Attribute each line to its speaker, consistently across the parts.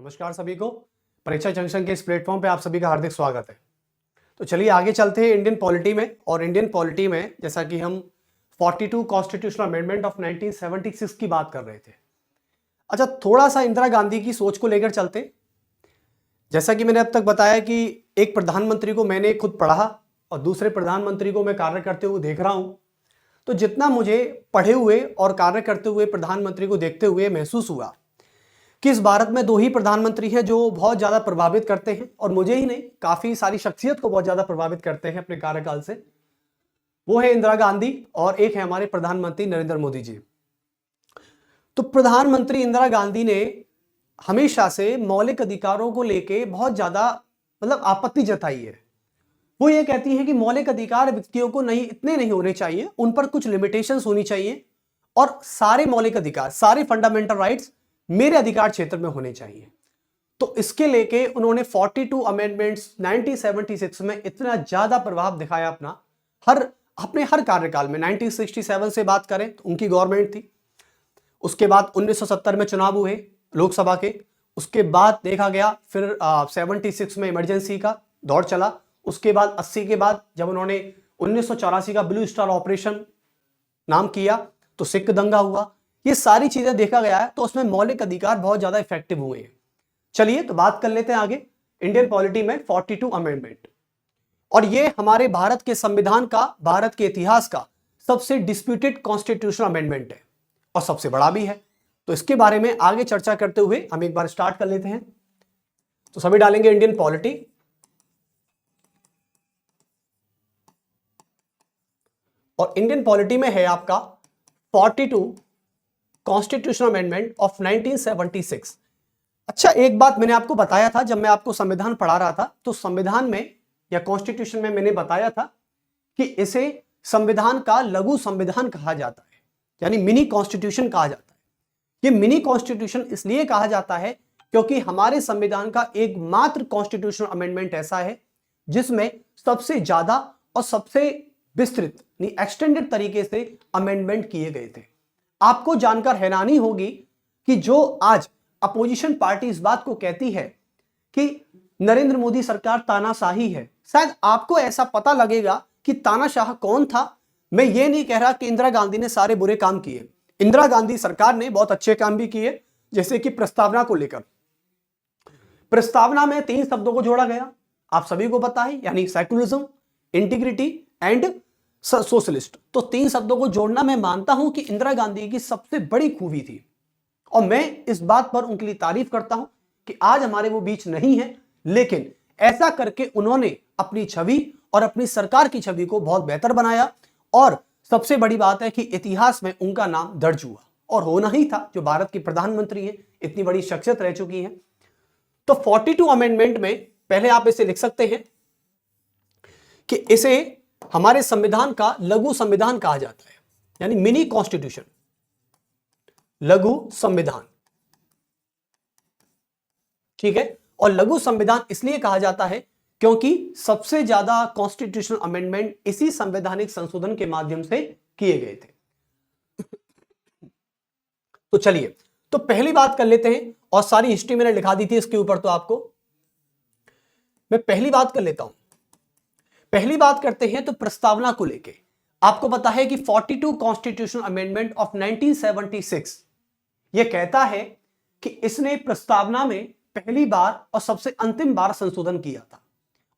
Speaker 1: नमस्कार सभी को। परीक्षा जंक्शन के इस प्लेटफॉर्म पे आप सभी का हार्दिक स्वागत है। तो चलिए आगे चलते हैं इंडियन पॉलिटी में। और इंडियन पॉलिटी में जैसा कि हम 42 कॉन्स्टिट्यूशनल अमेंडमेंट ऑफ 1976 की बात कर रहे थे। अच्छा, थोड़ा सा इंदिरा गांधी की सोच को लेकर चलते। जैसा कि मैंने अब तक बताया कि एक प्रधानमंत्री को मैंने खुद पढ़ा और दूसरे प्रधानमंत्री को मैं कार्य करते हुए देख रहा हूं। तो जितना मुझे पढ़े हुए और कार्य करते हुए प्रधानमंत्री को देखते हुए महसूस हुआ कि इस भारत में दो ही प्रधानमंत्री हैं जो बहुत ज्यादा प्रभावित करते हैं, और मुझे ही नहीं, काफी सारी शख्सियत को बहुत ज्यादा प्रभावित करते हैं अपने कार्यकाल से। वो है इंदिरा गांधी और एक है हमारे प्रधानमंत्री नरेंद्र मोदी जी। तो प्रधानमंत्री इंदिरा गांधी ने हमेशा से मौलिक अधिकारों को लेके बहुत ज्यादा आपत्ति जताई है। वो ये कहती है कि मौलिक अधिकार व्यक्तियों को इतने नहीं होने चाहिए, उन पर कुछ लिमिटेशंस होनी चाहिए, और सारे मौलिक अधिकार, सारे फंडामेंटल राइट्स मेरे अधिकार क्षेत्र में होने चाहिए। तो इसके लेके उन्होंने 42 अमेंडमेंट्स 1976 में इतना ज्यादा प्रभाव दिखाया अपने हर कार्यकाल में। 1967 से बात करें तो उनकी गवर्नमेंट थी। उसके बाद 1970 में चुनाव हुए लोकसभा के। उसके बाद देखा गया फिर 76 में इमरजेंसी का दौर चला। उसके बाद 80 के बाद जब उन्होंने 1984 का ब्लू स्टार ऑपरेशन नाम किया तो सिख दंगा हुआ। ये सारी चीजें देखा गया है, तो उसमें मौलिक अधिकार बहुत ज्यादा इफेक्टिव हुए हैं। चलिए तो बात कर लेते हैं आगे इंडियन पॉलिटी में 42 अमेंडमेंट। और ये हमारे भारत के संविधान का, भारत के इतिहास का सबसे डिस्प्यूटेड कॉन्स्टिट्यूशनल अमेंडमेंट है और सबसे बड़ा भी है। तो इसके बारे में आगे चर्चा करते हुए हम एक बार स्टार्ट कर लेते हैं। तो सभी डालेंगे इंडियन पॉलिटी। और इंडियन पॉलिटी में है आपका 42 कॉन्स्टिट्यूशनल अमेंडमेंट ऑफ 1976। अच्छा, एक बात मैंने आपको बताया था जब मैं आपको संविधान पढ़ा रहा था, तो संविधान में या कॉन्स्टिट्यूशन में मैंने बताया था कि इसे संविधान का लघु संविधान कहा जाता है, यानी मिनी कॉन्स्टिट्यूशन कहा जाता है। ये मिनी कॉन्स्टिट्यूशन इसलिए कहा जाता है क्योंकि हमारे संविधान का एकमात्र कॉन्स्टिट्यूशनल अमेंडमेंट ऐसा है जिसमें सबसे ज्यादा और सबसे विस्तृत एक्सटेंडेड तरीके से अमेंडमेंट किए गए थे। आपको जानकर हैरानी होगी कि जो आज अपोजिशन पार्टी इस बात को कहती है कि नरेंद्र मोदी सरकार तानाशाही है, शायद आपको ऐसा पता लगेगा कि तानाशाह कौन था। मैं ये नहीं कह रहा कि इंदिरा गांधी ने सारे बुरे काम किए। इंदिरा गांधी सरकार ने बहुत अच्छे काम भी किए, जैसे कि प्रस्तावना को लेकर। प्रस्तावना में 3 शब्दों को जोड़ा गया, आप सभी को पता है, यानी सेक्युलरिज्म, इंटीग्रिटी एंड सोशलिस्ट। तो 3 शब्दों को जोड़ना मैं मानता हूं कि इंदिरा गांधी की सबसे बड़ी खूबी थी, और मैं इस बात पर उनके लिए तारीफ करता हूं कि आज हमारे वो बीच नहीं है, लेकिन ऐसा करके उन्होंने अपनी छवि और अपनी सरकार की छवि को बहुत बेहतर बनाया। और सबसे बड़ी बात है कि इतिहास में उनका नाम दर्ज हुआ, और होना ही था, जो भारत की प्रधानमंत्री है, इतनी बड़ी शख्सियत रह चुकी है। तो 42 अमेंडमेंट में पहले आप इसे लिख सकते हैं कि इसे हमारे संविधान का लघु संविधान कहा जाता है, यानी मिनी कॉन्स्टिट्यूशन, लघु संविधान। ठीक है। और लघु संविधान इसलिए कहा जाता है क्योंकि सबसे ज्यादा कॉन्स्टिट्यूशनल अमेंडमेंट इसी संवैधानिक संशोधन के माध्यम से किए गए थे। तो चलिए, तो पहली बात कर लेते हैं, और सारी हिस्ट्री मैंने लिखा दी थी इसके ऊपर, तो आपको मैं पहली बात कर लेता हूं। पहली बात करते हैं तो प्रस्तावना को लेके। आपको पता है कि 42 कॉन्स्टिट्यूशनल अमेंडमेंट ऑफ 1976 यह कहता है कि इसने प्रस्तावना में पहली बार और सबसे अंतिम बार संशोधन किया था।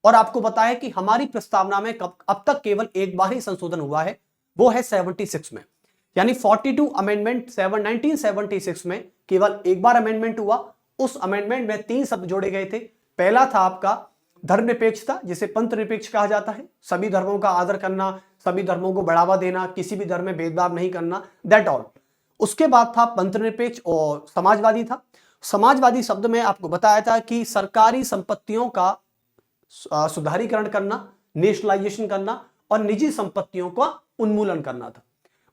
Speaker 1: और आपको पता है कि हमारी प्रस्तावना में अब तक केवल एक बार ही संशोधन हुआ है, वो है 76 में। यानी 42 अमेंडमेंट 1976 में केवल एक बार अमेंडमेंट हुआ। उस अमेंडमेंट में 3 शब्द जोड़े गए थे। पहला था आपका धर्मनिरपेक्षता, जिसे पंथ निरपेक्ष कहा जाता है, सभी धर्मों का आदर करना, सभी धर्मों को बढ़ावा देना, किसी भी धर्म में भेदभाव नहीं करना, दैट ऑल। उसके बाद था पंथ निरपेक्ष, और समाजवादी था। समाजवादी शब्द में आपको बताया था कि सरकारी संपत्तियों का सुधारीकरण करना, नेशनलाइजेशन करना, और निजी संपत्तियों का उन्मूलन करना था।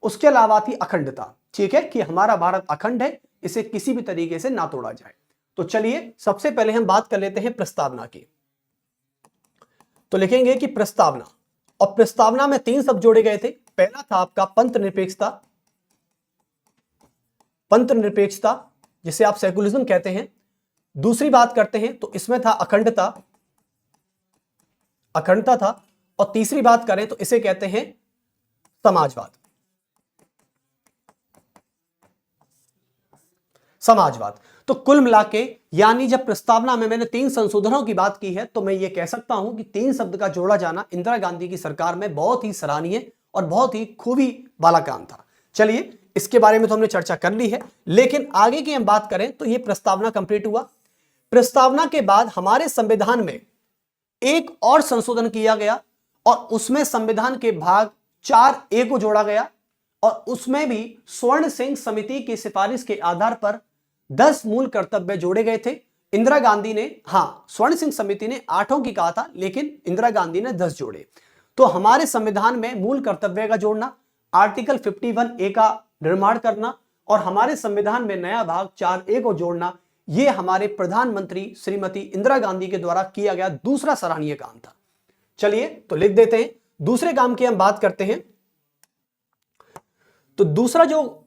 Speaker 1: उसके अलावा थी अखंडता, ठीक है, कि हमारा भारत अखंड है, इसे किसी भी तरीके से ना तोड़ा जाए। तो चलिए सबसे पहले हम बात कर लेते हैं प्रस्तावना की। तो लिखेंगे कि प्रस्तावना, और प्रस्तावना में 3 शब्द जोड़े गए थे। पहला था आपका पंथ निरपेक्षता, पंथ निरपेक्षता जिसे आप सेकुलरिज्म कहते हैं। दूसरी बात करते हैं तो इसमें था अखंडता, अखंडता था। और तीसरी बात करें तो इसे कहते हैं समाजवाद, समाजवाद। तो कुल मिलाके यानी जब प्रस्तावना में मैंने 3 संशोधनों की बात की है तो मैं ये कह सकता हूं कि 3 शब्द का जोड़ा जाना इंदिरा गांधी की सरकार में बहुत ही सराहनीय और बहुत ही खूबी वाला काम था। चलिए इसके बारे में तो हमने चर्चा कर ली है, लेकिन आगे की हम बात करें तो यह प्रस्तावना कंप्लीट हुआ। प्रस्तावना के बाद हमारे संविधान में एक और संशोधन किया गया और उसमें संविधान के भाग 4A को जोड़ा गया और उसमें भी स्वर्ण सिंह समिति की सिफारिश के आधार पर 10 मूल कर्तव्य जोड़े गए थे। इंदिरा गांधी ने, हाँ, स्वर्ण सिंह समिति ने 8 की कहा था, लेकिन इंदिरा गांधी ने 10 जोड़े। तो हमारे संविधान में मूल कर्तव्य का जोड़ना, आर्टिकल 51A का निर्माण करना और हमारे संविधान में नया भाग 4A को जोड़ना, यह हमारे प्रधानमंत्री श्रीमती इंदिरा गांधी के द्वारा किया गया दूसरा सराहनीय काम था। चलिए तो लिख देते हैं, दूसरे काम की हम बात करते हैं। तो दूसरा जो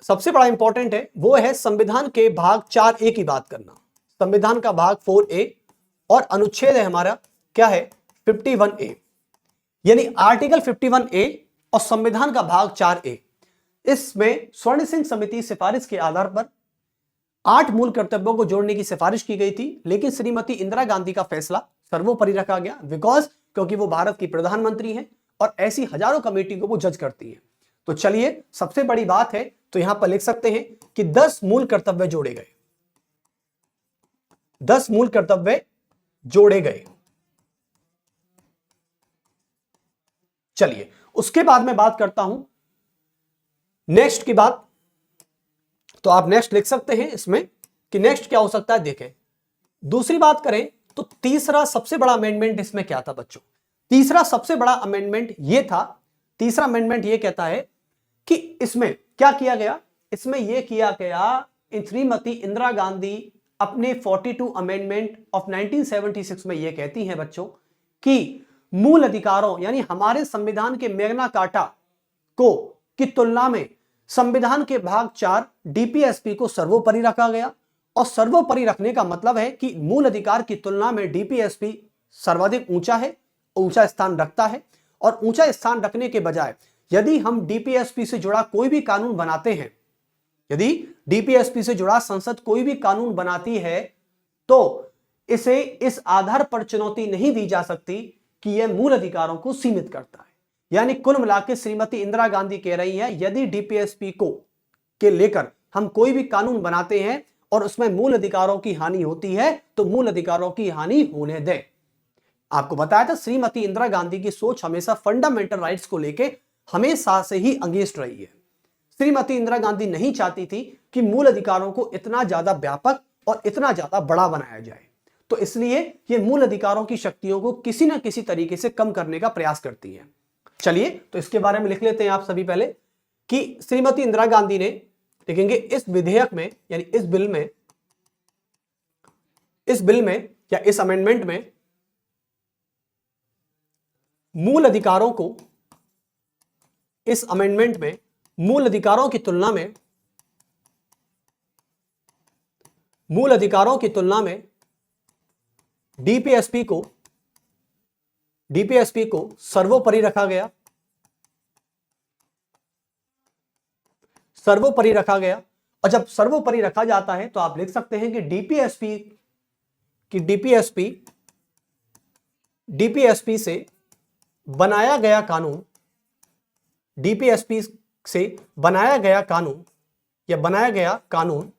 Speaker 1: सबसे बड़ा इंपॉर्टेंट है वो है संविधान के भाग 4A की बात करना। संविधान का भाग 4A और अनुच्छेद है हमारा क्या है 51A, यानी आर्टिकल 51A और संविधान का भाग 4A। इसमें स्वर्ण सिंह समिति सिफारिश के आधार पर 8 मूल कर्तव्यों को जोड़ने की सिफारिश की गई थी, लेकिन श्रीमती इंदिरा गांधी का फैसला सर्वोपरि रखा गया, क्योंकि वो भारत की प्रधानमंत्री हैं और ऐसी हजारों कमेटी को वो जज करती हैं। तो चलिए सबसे बड़ी बात है तो यहां पर लिख सकते हैं कि 10 मूल कर्तव्य जोड़े गए, 10 मूल कर्तव्य जोड़े गए। चलिए उसके बाद मैं बात करता हूं नेक्स्ट की बात। तो आप नेक्स्ट लिख सकते हैं इसमें कि नेक्स्ट क्या हो सकता है। देखें दूसरी बात करें तो तीसरा सबसे बड़ा अमेंडमेंट इसमें क्या था बच्चों। तीसरा सबसे बड़ा अमेंडमेंट यह था, तीसरा अमेंडमेंट यह कहता है कि इसमें क्या किया गया, इसमें यह किया गया श्रीमती इंदिरा गांधी अपने 42 अमेंडमेंट ऑफ 1976 में यह कहती हैं बच्चों कि मूल अधिकारों यानी हमारे संविधान के मैग्ना कार्टा को की तुलना में संविधान के भाग 4 डीपीएसपी को सर्वोपरि रखा गया। और सर्वोपरि रखने का मतलब है कि मूल अधिकार की तुलना में डीपीएसपी सर्वाधिक ऊंचा है, ऊंचा स्थान रखता है। और ऊंचा स्थान रखने के बजाय यदि हम डीपीएसपी से जुड़ा कोई भी कानून बनाते हैं, यदि डीपीएसपी से जुड़ा संसद कोई भी कानून बनाती है तो इसे इस आधार पर चुनौती नहीं दी जा सकती कि यह मूल अधिकारों को सीमित करता है। यानी कुल मिलाकर श्रीमती इंदिरा गांधी कह रही है यदि डीपीएसपी को के लेकर हम कोई भी कानून बनाते हैं और उसमें मूल अधिकारों की हानि होती है तो मूल अधिकारों की हानि होने दें। आपको बताया था श्रीमती इंदिरा गांधी की सोच हमेशा फंडामेंटल राइट्स को लेकर हमेशा से ही अगेंस्ट रही है। श्रीमती इंदिरा गांधी नहीं चाहती थी कि मूल अधिकारों को इतना ज्यादा व्यापक और इतना ज्यादा बड़ा बनाया जाए, तो इसलिए ये मूल अधिकारों की शक्तियों को किसी न किसी तरीके से कम करने का प्रयास करती है। चलिए तो इसके बारे में लिख लेते हैं आप सभी पहले कि श्रीमती इंदिरा गांधी ने, लिखेंगे इस विधेयक में यानी इस बिल में या इस अमेंडमेंट में मूल अधिकारों को, इस अमेंडमेंट में मूल अधिकारों की तुलना में, मूल अधिकारों की तुलना में डीपीएसपी को सर्वोपरि रखा गया, सर्वोपरि रखा गया। और जब सर्वोपरि रखा जाता है तो आप लिख सकते हैं कि डीपीएसपी से बनाया गया कानून, डीपीएसपी से बनाया गया कानून या बनाया गया कानून,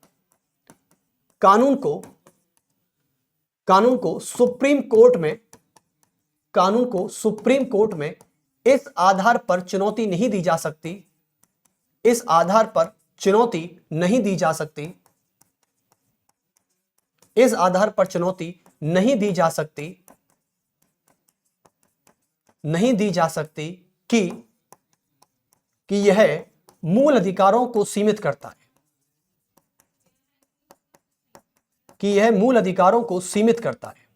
Speaker 1: कानून को सुप्रीम कोर्ट में, कानून को सुप्रीम कोर्ट में इस आधार पर चुनौती नहीं दी जा सकती, इस आधार पर चुनौती नहीं दी जा सकती, इस आधार पर चुनौती नहीं दी जा सकती, नहीं दी जा सकती कि यह मूल अधिकारों को सीमित करता है, कि यह मूल अधिकारों को सीमित करता है।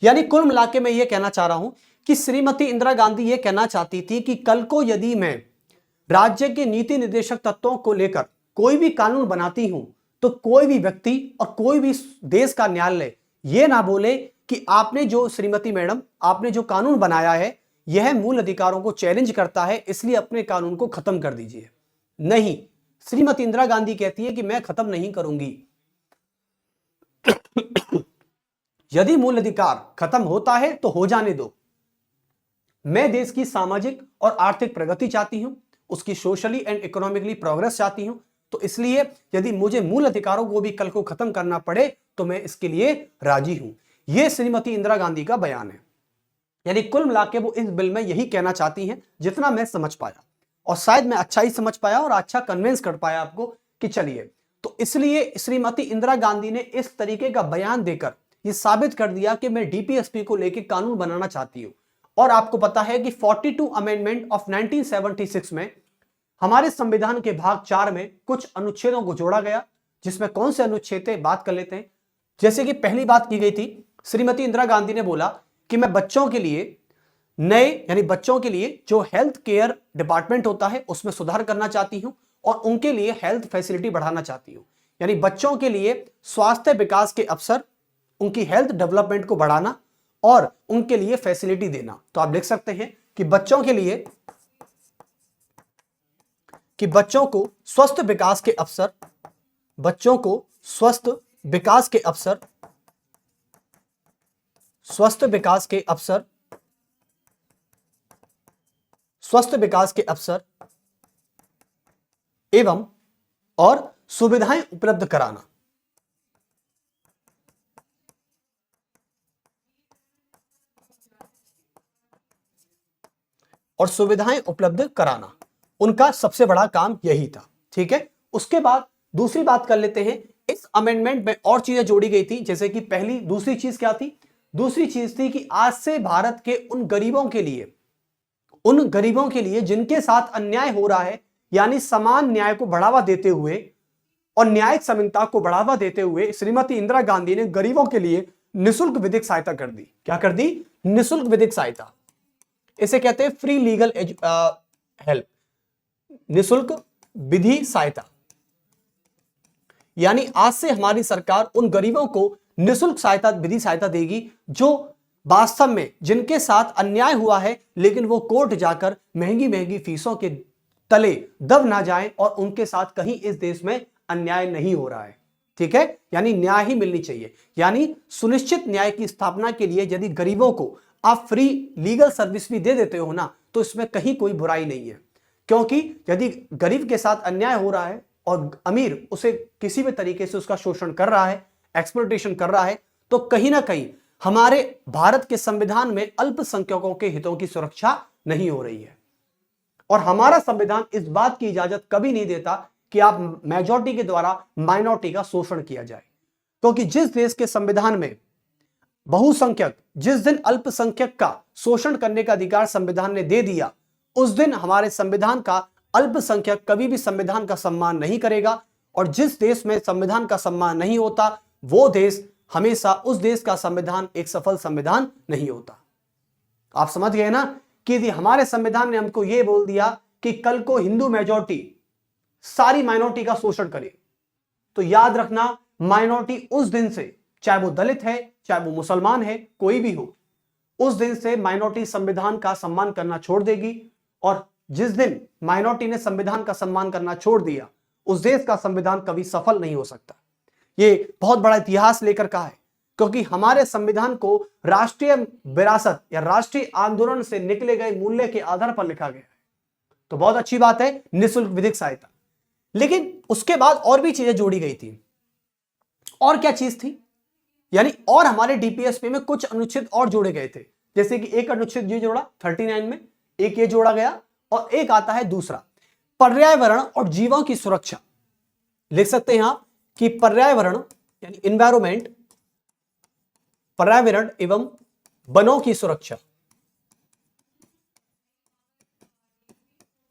Speaker 1: यानी कुल मिलाके मैं यह कहना चाह रहा हूं कि श्रीमती इंदिरा गांधी यह कहना चाहती थी कि कल को यदि मैं राज्य के नीति निर्देशक तत्वों को लेकर कोई भी कानून बनाती हूं तो कोई भी व्यक्ति और कोई भी देश का न्यायालय यह ना बोले कि आपने जो श्रीमती मैडम आपने जो कानून बनाया है यह मूल अधिकारों को चैलेंज करता है, इसलिए अपने कानून को खत्म कर दीजिए। नहीं, श्रीमती इंदिरा गांधी कहती है कि मैं खत्म नहीं करूंगी। यदि मूल अधिकार खत्म होता है तो हो जाने दो। मैं देश की सामाजिक और आर्थिक प्रगति चाहती हूं, उसकी सोशली एंड इकोनॉमिकली प्रोग्रेस चाहती हूं, तो इसलिए यदि मुझे मूल अधिकारों को भी कल को खत्म करना पड़े तो मैं इसके लिए राजी हूं। यह श्रीमती इंदिरा गांधी का बयान है। यानी कुल मिलाकर वो इस बिल में यही कहना चाहती हैं, जितना मैं समझ पाया, और शायद मैं अच्छा ही समझ पाया और अच्छा कन्विंस कर पाया आपको कि चलिए। तो इसलिए श्रीमती इंदिरा गांधी ने इस तरीके का बयान देकर यह साबित कर दिया कि मैं डीपीएसपी को लेकर कानून बनाना चाहती हूं। और आपको पता है कि 42 अमेंडमेंट ऑफ 1976 में हमारे संविधान के भाग 4 में कुछ अनुच्छेदों को जोड़ा गया, जिसमें कौन से अनुच्छेद थे बात कर लेते हैं। जैसे कि पहली बात की गई थी, श्रीमती इंदिरा गांधी ने बोला कि मैं बच्चों के लिए नए यानी बच्चों के लिए जो हेल्थ केयर डिपार्टमेंट होता है उसमें सुधार करना चाहती हूं और उनके लिए हेल्थ फैसिलिटी बढ़ाना चाहती हूं। यानी बच्चों के लिए स्वास्थ्य विकास के अवसर, उनकी हेल्थ डेवलपमेंट को बढ़ाना और उनके लिए फैसिलिटी देना। तो आप लिख सकते हैं कि बच्चों को स्वस्थ विकास के अवसर, बच्चों को स्वस्थ विकास के अवसर, स्वस्थ विकास के अवसर, स्वस्थ विकास के अवसर एवं और सुविधाएं उपलब्ध कराना। और सुविधाएं उपलब्ध कराना उनका सबसे बड़ा काम यही था। ठीक है, उसके बाद दूसरी बात कर लेते हैं। इस अमेंडमेंट में और चीजें जोड़ी गई थी, जैसे कि पहली दूसरी चीज क्या थी? दूसरी चीज थी कि आज से भारत के उन गरीबों के लिए जिनके साथ अन्याय हो रहा है, यानी समान न्याय को बढ़ावा देते हुए और न्यायिक समानता को बढ़ावा देते हुए श्रीमती इंदिरा गांधी ने गरीबों के लिए निःशुल्क विधिक सहायता कर दी। क्या कर दी? निःशुल्क विधिक सहायता। इसे कहते हैं फ्री लीगल हेल्प, निःशुल्क विधि सहायता। यानी आज से हमारी सरकार उन गरीबों को निःशुल्क सहायता, विधि सहायता देगी जो वास्तव में जिनके साथ अन्याय हुआ है, लेकिन वो कोर्ट जाकर महंगी महंगी फीसों के तले दब ना जाएं और उनके साथ कहीं इस देश में अन्याय नहीं हो रहा है। ठीक है, यानी न्याय ही मिलनी चाहिए। यानी सुनिश्चित न्याय की स्थापना के लिए यदि गरीबों को आप फ्री लीगल सर्विस भी दे देते हो ना, तो इसमें कहीं कोई बुराई नहीं है। क्योंकि यदि गरीब के साथ अन्याय हो रहा है और अमीर उसे किसी भी तरीके से उसका शोषण कर रहा है, एक्सप्लॉयटेशन कर रहा है, तो कहीं ना कहीं हमारे भारत के संविधान में अल्पसंख्यकों के हितों की सुरक्षा नहीं हो रही है। और हमारा संविधान इस बात की इजाजत कभी नहीं देता कि आप मेजॉरिटी के द्वारा माइनॉरिटी का शोषण किया जाए। क्योंकि जिस देश के संविधान में बहुसंख्यक, जिस दिन अल्पसंख्यक का शोषण करने का अधिकार संविधान ने दे दिया, उस दिन हमारे संविधान का अल्पसंख्यक कभी भी संविधान का सम्मान नहीं करेगा। और जिस देश में संविधान का सम्मान नहीं होता, वो देश हमेशा उस देश का संविधान एक सफल संविधान नहीं होता। आप समझ गए ना कि यदि हमारे संविधान ने हमको यह बोल दिया कि कल को हिंदू मेजॉरिटी सारी माइनॉरिटी का शोषण करे, तो याद रखना माइनॉरिटी उस दिन से, चाहे वो दलित है, चाहे वो मुसलमान है, कोई भी हो, उस दिन से माइनॉरिटी संविधान का सम्मान करना छोड़ देगी। और जिस दिन माइनॉरिटी ने संविधान का सम्मान करना छोड़ दिया, उस देश का संविधान कभी सफल नहीं हो सकता। ये बहुत बड़ा इतिहास लेकर का है, क्योंकि हमारे संविधान को राष्ट्रीय विरासत या राष्ट्रीय आंदोलन से निकले गए मूल्य के आधार पर लिखा गया है। तो बहुत अच्छी बात है निःशुल्क विधिक सहायता। लेकिन उसके बाद और भी चीजें जोड़ी गई थी। और क्या चीज थी? यानी और हमारे डीपीएसपी में कुछ अनुच्छेद और जोड़े गए थे। जैसे कि एक अनुच्छेद ये जोड़ा 39 में, एक ये जोड़ा गया, और एक आता है दूसरा पर्यावरण और जीवों की सुरक्षा। लिख सकते हैं आप कि पर्यावरण यानी एनवायरमेंट, पर्यावरण एवं वनों की सुरक्षा,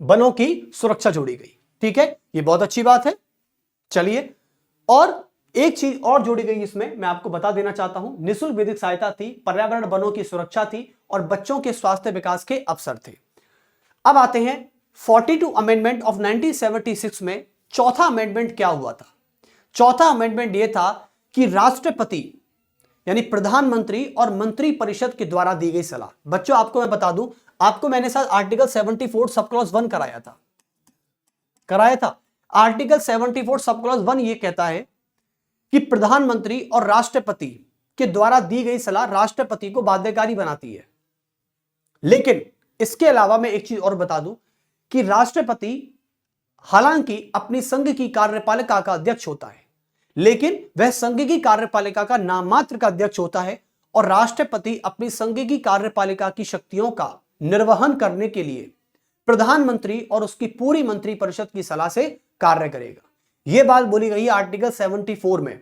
Speaker 1: वनों की सुरक्षा जोड़ी गई। ठीक है, ये बहुत अच्छी बात है। चलिए, और एक चीज और जोड़ी गई इसमें, मैं आपको बता देना चाहता हूं। निःशुल्क विधिक सहायता थी, पर्यावरण वनों की सुरक्षा थी, और बच्चों के स्वास्थ्य विकास के अवसर थे। अब आते हैं 42 अमेंडमेंट ऑफ 1976 में चौथा अमेंडमेंट क्या हुआ था? चौथा अमेंडमेंट यह था कि राष्ट्रपति यानी प्रधानमंत्री और मंत्री परिषद के द्वारा दी गई सलाह। बच्चों आपको मैं बता दूं, आपको मैंने साथ आर्टिकल 74 सब क्लॉज 1 कराया था। आर्टिकल 74 सब क्लॉज 1 यह कहता है कि प्रधानमंत्री और राष्ट्रपति के द्वारा दी गई सलाह राष्ट्रपति को बाध्यकारी बनाती है। लेकिन इसके अलावा मैं एक चीज और बता दूं कि राष्ट्रपति हालांकि अपनी संघ की कार्यपालिका का अध्यक्ष होता है, लेकिन वह संघ की कार्यपालिका का नाममात्र का अध्यक्ष होता है और राष्ट्रपति अपनी संघ की कार्यपालिका की शक्तियों का निर्वहन करने के लिए प्रधानमंत्री और उसकी पूरी मंत्रिपरिषद की सलाह से कार्य करेगा। यह बात बोली गई है आर्टिकल 74 में,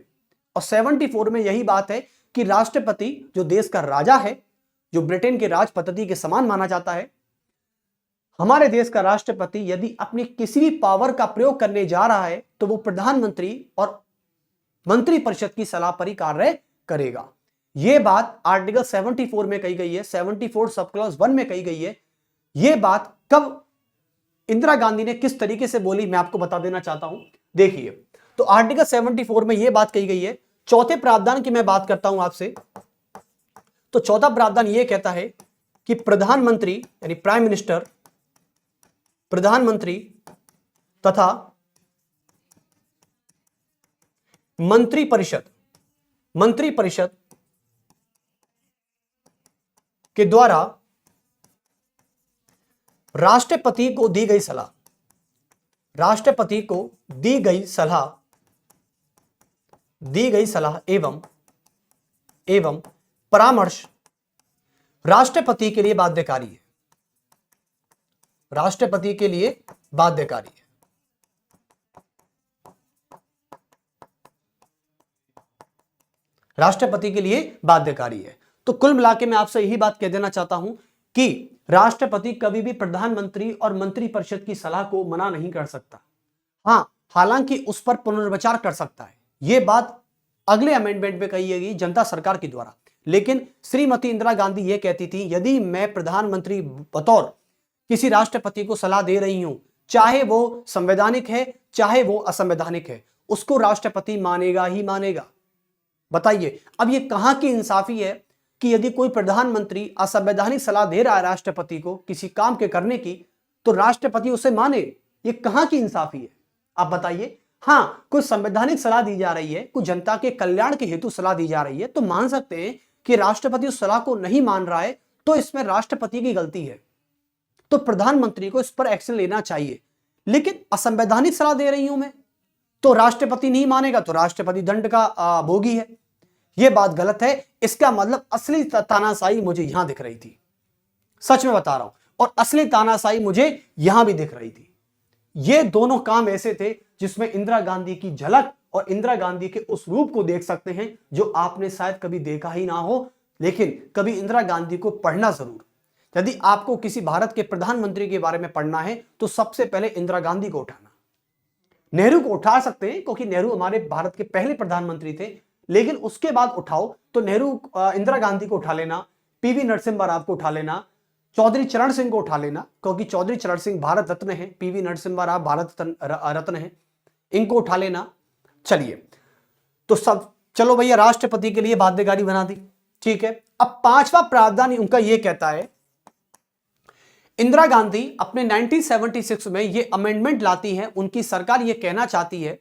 Speaker 1: और 74 में यही बात है कि राष्ट्रपति जो देश का राजा है, जो ब्रिटेन के राज पद्धति के समान माना जाता है, हमारे देश का राष्ट्रपति यदि अपनी किसी भी पावर का प्रयोग करने जा रहा है तो वो प्रधानमंत्री और मंत्रिपरिषद की सलाह पर ही कार्य करेगा। यह बात आर्टिकल 74 में कही गई है, 74 सब क्लॉज 1 में कही गई है। यह बात कब इंदिरा गांधी ने किस तरीके से बोली मैं आपको बता देना चाहता हूं। देखिए, तो आर्टिकल 74 में यह बात कही गई है। चौथे प्रावधान की मैं बात करता हूं आपसे, तो चौथा प्रावधान यह कहता है कि प्रधानमंत्री यानी प्राइम मिनिस्टर, प्रधानमंत्री तथा मंत्रिपरिषद के द्वारा राष्ट्रपति को दी गई सलाह एवं परामर्श राष्ट्रपति के लिए बाध्यकारी है। राष्ट्रपति के लिए बाध्यकारी है। राष्ट्रपति के लिए बाध्यकारी है। तो कुल मिलाके मैं आपसे यही बात कह देना चाहता हूं कि राष्ट्रपति कभी भी प्रधानमंत्री और मंत्रिपरिषद की सलाह को मना नहीं कर सकता। हां, हालांकि उस पर पुनर्विचार कर सकता है। यह बात अगले अमेंडमेंट में कही गई जनता सरकार के द्वारा। लेकिन श्रीमती इंदिरा गांधी यह कहती थी, यदि मैं प्रधानमंत्री बतौर किसी राष्ट्रपति को सलाह दे रही हूं, चाहे वो संवैधानिक है चाहे वो असंवैधानिक है, उसको राष्ट्रपति मानेगा ही मानेगा। बताइए, अब ये कहां की इंसाफी है कि यदि कोई प्रधानमंत्री असंवैधानिक सलाह दे रहा है राष्ट्रपति को किसी काम के करने की, तो राष्ट्रपति उसे माने? ये कहां की इंसाफी है? आप बताइए। हां, कोई संवैधानिक सलाह दी जा रही है, कोई जनता के कल्याण के हेतु सलाह दी जा रही है, तो मान सकते हैं कि राष्ट्रपति उस सलाह को नहीं मान रहा है, तो इसमें राष्ट्रपति की गलती है, तो प्रधानमंत्री को इस पर एक्शन लेना चाहिए। लेकिन असंवैधानिक सलाह दे रही हूं मैं, तो राष्ट्रपति नहीं मानेगा, तो राष्ट्रपति दंड का भोगी है। यह बात गलत है। इसका मतलब असली तानाशाही मुझे यहां दिख रही थी, सच में बता रहा हूं, और असली तानाशाही मुझे यहां भी दिख रही थी। ये दोनों काम ऐसे थे जिसमें इंदिरा गांधी की झलक और इंदिरा गांधी के उस रूप को देख सकते हैं जो आपने शायद कभी देखा ही ना हो, लेकिन कभी इंदिरा गांधी को पढ़ना जरूर। यदि आपको किसी भारत के प्रधानमंत्री के बारे में पढ़ना है तो सबसे पहले इंदिरा गांधी को उठाना। नेहरू को उठा सकते हैं क्योंकि नेहरू हमारे भारत के पहले प्रधानमंत्री थे, लेकिन उसके बाद उठाओ तो इंदिरा गांधी को उठा लेना, पीवी नरसिम्हा राव को उठा लेना, चौधरी चरण सिंह को उठा लेना, क्योंकि चौधरी चरण सिंह भारत रत्न है, पीवी नरसिम्हा राव भारत रत्न है, इनको उठा लेना। चलिए, तो सब चलो भैया, राष्ट्रपति के लिए बाध्यकारी बना दी, ठीक है। अब पांचवा प्रावधान उनका यह कहता है, इंदिरा गांधी अपने 1976 में ये अमेंडमेंट लाती है। उनकी सरकार ये कहना चाहती है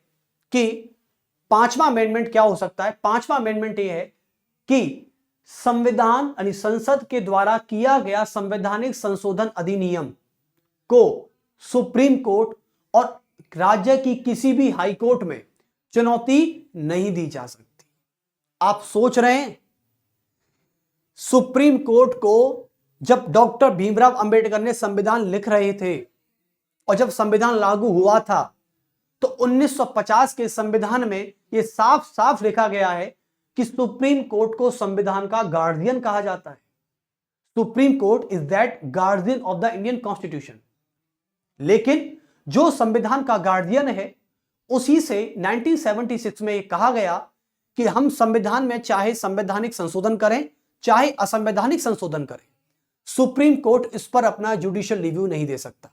Speaker 1: कि पांचवा अमेंडमेंट क्या हो सकता है। पांचवा अमेंडमेंट ये है कि संविधान यानी संसद के द्वारा किया गया संवैधानिक संशोधन अधिनियम को सुप्रीम कोर्ट और राज्य की किसी भी हाई कोर्ट में चुनौती नहीं दी जा सकती। आप सोच रहे हैं, सुप्रीम कोर्ट को जब डॉक्टर भीमराव अंबेडकर ने संविधान लिख रहे थे और जब संविधान लागू हुआ था तो 1950 के संविधान में यह साफ साफ लिखा गया है कि सुप्रीम कोर्ट को संविधान का गार्डियन कहा जाता है। Supreme court is that guardian of the Indian constitution. लेकिन जो संविधान का गार्डियन है उसी से 1976 में यह कहा गया कि हम संविधान में चाहे संवैधानिक संशोधन करें चाहे असंवैधानिक संशोधन करें, सुप्रीम कोर्ट इस पर अपना जुडिशियल रिव्यू नहीं दे सकता।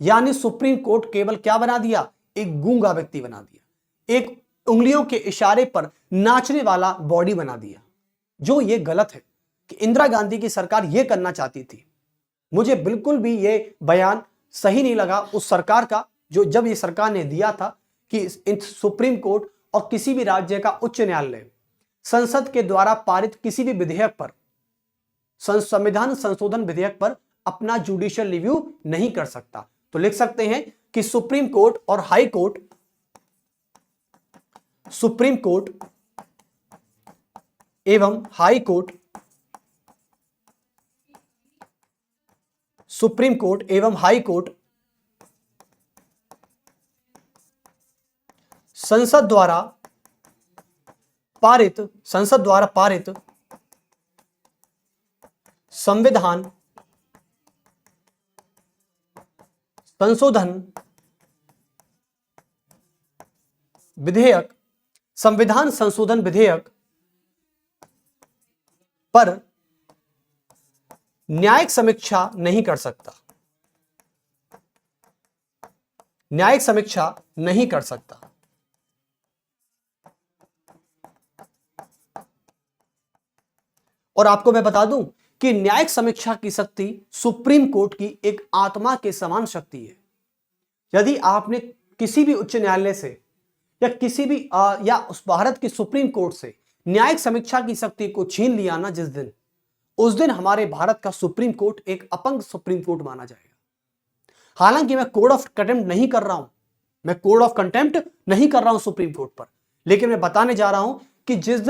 Speaker 1: यानी सुप्रीम कोर्ट केवल क्या बना दिया, एक गूंगा व्यक्ति बना दिया, एक उंगलियों के इशारे पर नाचने वाला बॉडी बना दिया, जो ये गलत है कि इंदिरा गांधी की सरकार ये करना चाहती थी। मुझे बिल्कुल भी ये बयान सही नहीं लगा उस सरकार का, जो जब ये सरकार ने दिया था कि सुप्रीम कोर्ट और किसी भी राज्य का उच्च न्यायालय संसद के द्वारा पारित किसी भी विधेयक पर, संविधान संशोधन विधेयक पर अपना जुडिशियल रिव्यू नहीं कर सकता। तो लिख सकते हैं कि सुप्रीम कोर्ट और हाई कोर्ट, सुप्रीम कोर्ट एवं हाई कोर्ट, सुप्रीम कोर्ट एवं हाई कोर्ट संसद द्वारा पारित संविधान संशोधन विधेयक, संविधान संशोधन विधेयक पर न्यायिक समीक्षा नहीं कर सकता, न्यायिक समीक्षा नहीं कर सकता। और आपको मैं बता दूं कि न्यायिक समीक्षा की शक्ति सुप्रीम कोर्ट की एक आत्मा के समान शक्ति है। यदि आपने किसी भी उच्च न्यायालय से या किसी भी या उस भारत की सुप्रीम कोर्ट से न्यायिक समीक्षा की शक्ति को छीन लिया ना जिस दिन, उस दिन हमारे भारत का सुप्रीम कोर्ट एक अपंग सुप्रीम कोर्ट माना जाएगा। हालांकि मैं कोड ऑफ कंटेम्प्ट नहीं कर रहा हूं, मैं कोड ऑफ कंटेम्प्ट नहीं कर रहा हूं सुप्रीम कोर्ट पर, लेकिन मैं बताने जा रहा हूं कि जिस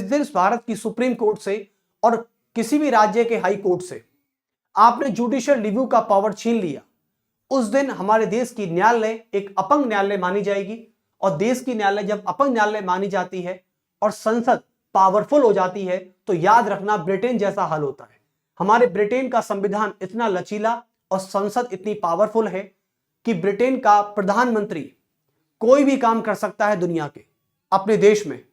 Speaker 1: दिन भारत की सुप्रीम कोर्ट से और किसी भी राज्य के हाई कोर्ट से आपने जुडिशियल रिव्यू का पावर छीन लिया, उस दिन हमारे देश की न्यायालय एक अपंग न्यायालय मानी जाएगी। और देश की न्यायालय जब अपंग न्यायालय मानी जाती है और संसद पावरफुल हो जाती है, तो याद रखना ब्रिटेन जैसा हाल होता है। हमारे ब्रिटेन का संविधान इतना लचीला और संसद इतनी पावरफुल है कि ब्रिटेन का प्रधानमंत्री कोई भी काम कर सकता है दुनिया के अपने देश में।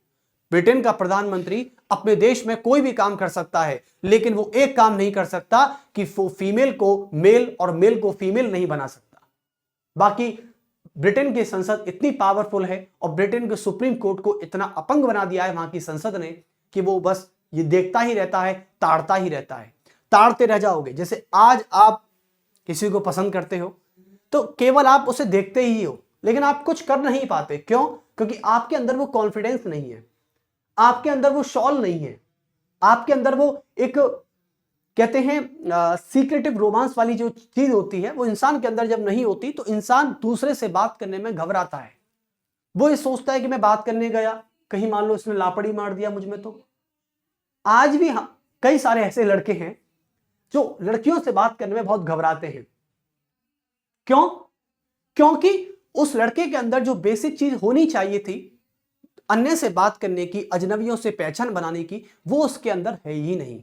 Speaker 1: ब्रिटेन का प्रधानमंत्री अपने देश में कोई भी काम कर सकता है, लेकिन वो एक काम नहीं कर सकता कि वो फीमेल को मेल और मेल को फीमेल नहीं बना सकता। बाकी ब्रिटेन की संसद इतनी पावरफुल है और ब्रिटेन के सुप्रीम कोर्ट को इतना अपंग बना दिया है वहां की संसद ने कि वो बस ये देखता ही रहता है, ताड़ता ही रहता है। ताड़ते रह जाओगे। जैसे आज आप किसी को पसंद करते हो तो केवल आप उसे देखते ही हो, लेकिन आप कुछ कर नहीं पाते। क्यों? क्योंकि आपके अंदर वो कॉन्फिडेंस नहीं है, आपके अंदर वो शॉल नहीं है, आपके अंदर वो एक कहते हैं सीक्रेटिव रोमांस वाली जो चीज होती है वो इंसान के अंदर जब नहीं होती तो इंसान दूसरे से बात करने में घबराता है। वो ये सोचता है कि मैं बात करने गया, कहीं मान लो इसने लापड़ी मार दिया मुझ में। तो आज भी कई सारे ऐसे लड़के हैं जो लड़कियों से बात करने में बहुत घबराते हैं। क्यों? क्योंकि उस लड़के के अंदर जो बेसिक चीज होनी चाहिए थी अन्य से बात करने की, अजनबियों से पहचान बनाने की, वो उसके अंदर है ही नहीं।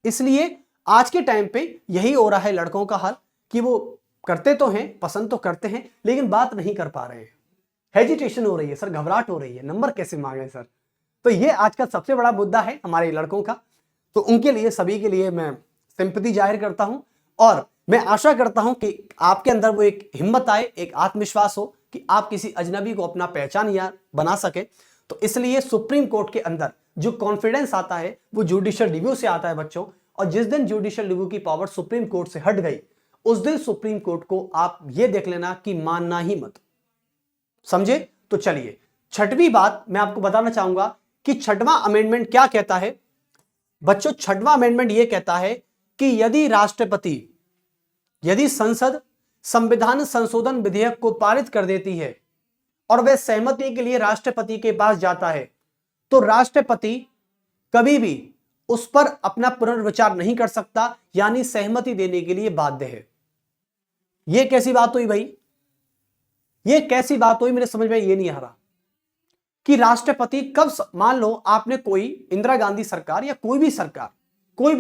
Speaker 1: इसलिए आज के टाइम पे यही हो रहा है लड़कों का हाल कि वो करते तो हैं, पसंद तो करते हैं, लेकिन बात नहीं कर पा रहे हैं। हेजिटेशन हो रही है सर, घबराहट हो रही है, नंबर कैसे मांगे सर। तो ये आज का सबसे बड़ा मुद्दा है हमारे लड़कों का। तो उनके लिए, सभी के लिए मैं सिंपैथी जाहिर करता हूं और मैं आशा करता हूं कि आपके अंदर वो एक हिम्मत आए, एक आत्मविश्वास हो कि आप किसी अजनबी को अपना पहचान या बना सके। तो इसलिए सुप्रीम कोर्ट के अंदर जो कॉन्फिडेंस आता है वो जुडिशियल रिव्यू से आता है बच्चों। और जिस दिन जुडिशियल रिव्यू की पावर सुप्रीम कोर्ट से हट गई, उस दिन सुप्रीम कोर्ट को आप ये देख लेना कि मानना ही मत। समझे? तो चलिए, छठवीं बात मैं आपको बताना चाहूंगा कि छठवां अमेंडमेंट क्या कहता है। बच्चों, छठवां अमेंडमेंट यह कहता है कि यदि संसद संविधान संशोधन विधेयक को पारित कर देती है और वह सहमति के लिए राष्ट्रपति के पास जाता है, तो राष्ट्रपति कभी भी उस पर अपना पुनर्विचार नहीं कर सकता, यानी सहमति देने के लिए बाध्य है। यह कैसी बात हुई भाई? यह कैसी बात हुई? मेरे समझ में यह नहीं आ रहा कि राष्ट्रपति कब, मान लो आपने कोई इंदिरा गांधी सरकार या कोई भी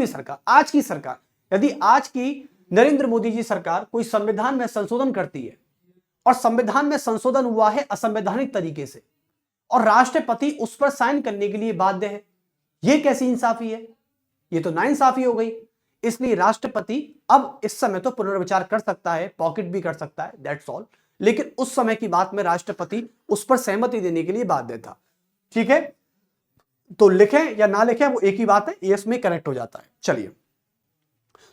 Speaker 1: सरकार, आज की सरकार, यदि आज की नरेंद्र मोदी जी सरकार कोई संविधान में संशोधन करती है और संविधान में संशोधन हुआ है असंवैधानिक तरीके से और राष्ट्रपति उस पर साइन करने के लिए बाध्य है, यह कैसी इंसाफी है? यह तो नाइंसाफी हो गई। इसलिए राष्ट्रपति अब इस समय तो पुनर्विचार कर सकता है, पॉकेट भी कर सकता है, दैट्स ऑल, लेकिन उस समय की बात में राष्ट्रपति उस पर सहमति देने के लिए बाध्य था। ठीक है, तो लिखें या ना लिखें वो एक ही बात है, ये इसमें कनेक्ट हो जाता है। चलिए,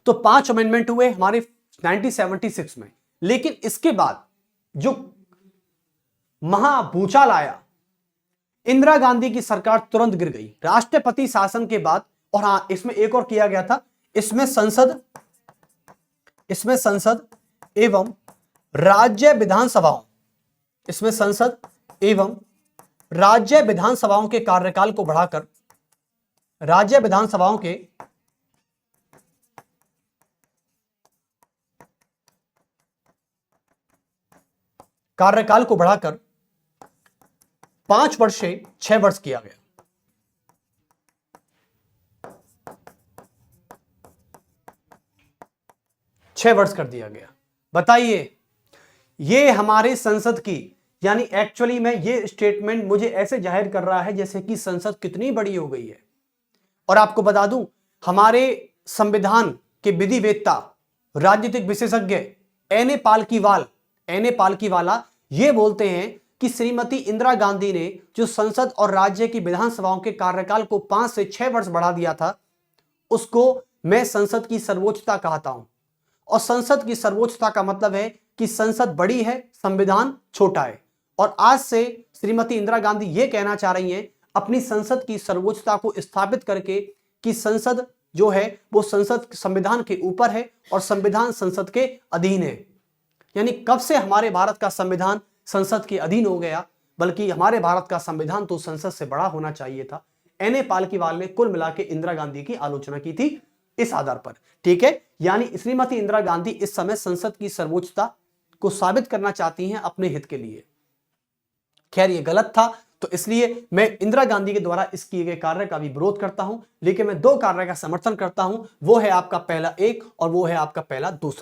Speaker 1: तो 5 अमेंडमेंट हुए हमारे 1976 में, लेकिन इसके बाद जो महाभूचाल आया, इंदिरा गांधी की सरकार तुरंत गिर गई राष्ट्रपति शासन के बाद। और हां, इसमें एक और किया गया था, इसमें संसद एवं राज्य विधानसभाओं, इसमें संसद एवं राज्य विधानसभाओं के कार्यकाल को बढ़ाकर राज्य विधानसभाओं के कार्यकाल को बढ़ाकर 5 वर्ष से 6 वर्ष किया गया। छह वर्ष कर दिया गया। बताइए, ये हमारे संसद की, यानी एक्चुअली में ये स्टेटमेंट मुझे ऐसे जाहिर कर रहा है जैसे कि संसद कितनी बड़ी हो गई है। और आपको बता दूं, हमारे संविधान के विधिवेत्ता, राजनीतिक विशेषज्ञ एन ए पालकीवाला ये बोलते हैं कि श्रीमती इंदिरा गांधी ने जो संसद और राज्य की विधानसभाओं के कार्यकाल को 5 से 6 वर्ष बढ़ा दिया था, उसको मैं संसद की सर्वोच्चता कहता हूं। और संसद की सर्वोच्चता का मतलब है कि संसद बड़ी है, संविधान छोटा है। और आज से श्रीमती इंदिरा गांधी ये कहना चाह रही हैं अपनी संसद की सर्वोच्चता को स्थापित करके कि संसद जो है वो संसद संविधान के ऊपर है और संविधान संसद के अधीन है। यानी कब से हमारे भारत का संविधान संसद के अधीन हो गया, बल्कि हमारे भारत का संविधान तो संसद से बड़ा होना चाहिए था। एन ए पालकीवाल ने कुल मिला के इंदिरा गांधी की आलोचना की थी इस आधार पर। ठीक है, यानी श्रीमती इंदिरा गांधी इस समय संसद की सर्वोच्चता को साबित करना चाहती हैं अपने हित के लिए। खैर, ये गलत था, तो इसलिए मैं इंदिरा गांधी के द्वारा इस किए गए कार्य का भी विरोध करता हूं, लेकिन मैं 2 कार्य का समर्थन करता हूं। वो है आपका पहला 1 और वो है आपका पहला 2।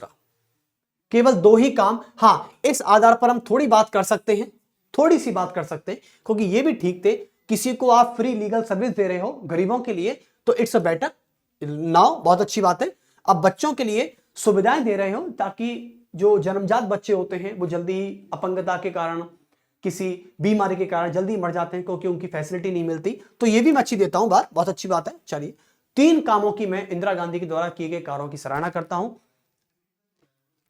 Speaker 1: केवल 2 ही काम। हां, इस आधार पर हम थोड़ी बात कर सकते हैं, थोड़ी सी बात कर सकते हैं, क्योंकि ये भी ठीक थे, किसी को आप फ्री लीगल सर्विस दे रहे हो गरीबों के लिए तो इट्स अ बेटर नाउ, बहुत अच्छी बात है। अब बच्चों के लिए सुविधाएं दे रहे हो ताकि जो जन्मजात बच्चे होते हैं वो जल्दी अपंगता के कारण, किसी बीमारी के कारण जल्दी मर जाते हैं क्योंकि उनकी फैसिलिटी नहीं मिलती, तो ये भी मैं अच्छी देता हूं बात, बहुत अच्छी बात है। चलिए, 3 कामों की मैं इंदिरा गांधी के द्वारा किए गए कार्यों की सराहना करता हूं।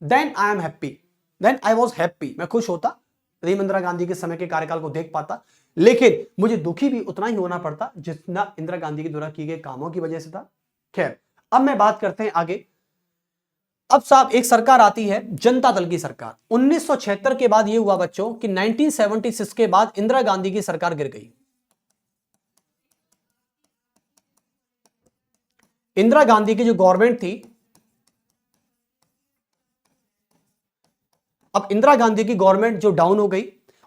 Speaker 1: Then I am happy, then I was happy, मैं खुश होता यदि इंदिरा गांधी के समय के कार्यकाल को देख पाता, लेकिन मुझे दुखी भी उतना ही होना पड़ता जितना इंदिरा गांधी के द्वारा किए गए कामों की वजह से था। खैर, अब मैं बात करते हैं आगे। अब साहब एक सरकार आती है, जनता दल की सरकार। 1976 के बाद यह हुआ बच्चों कि 1976 के बाद इंदिरा गांधी की सरकार गिर गई। इंदिरा गांधी की जो गवर्नमेंट थी, अब इंदिरा गांधी की गवर्नमेंट जो डाउन हो गई,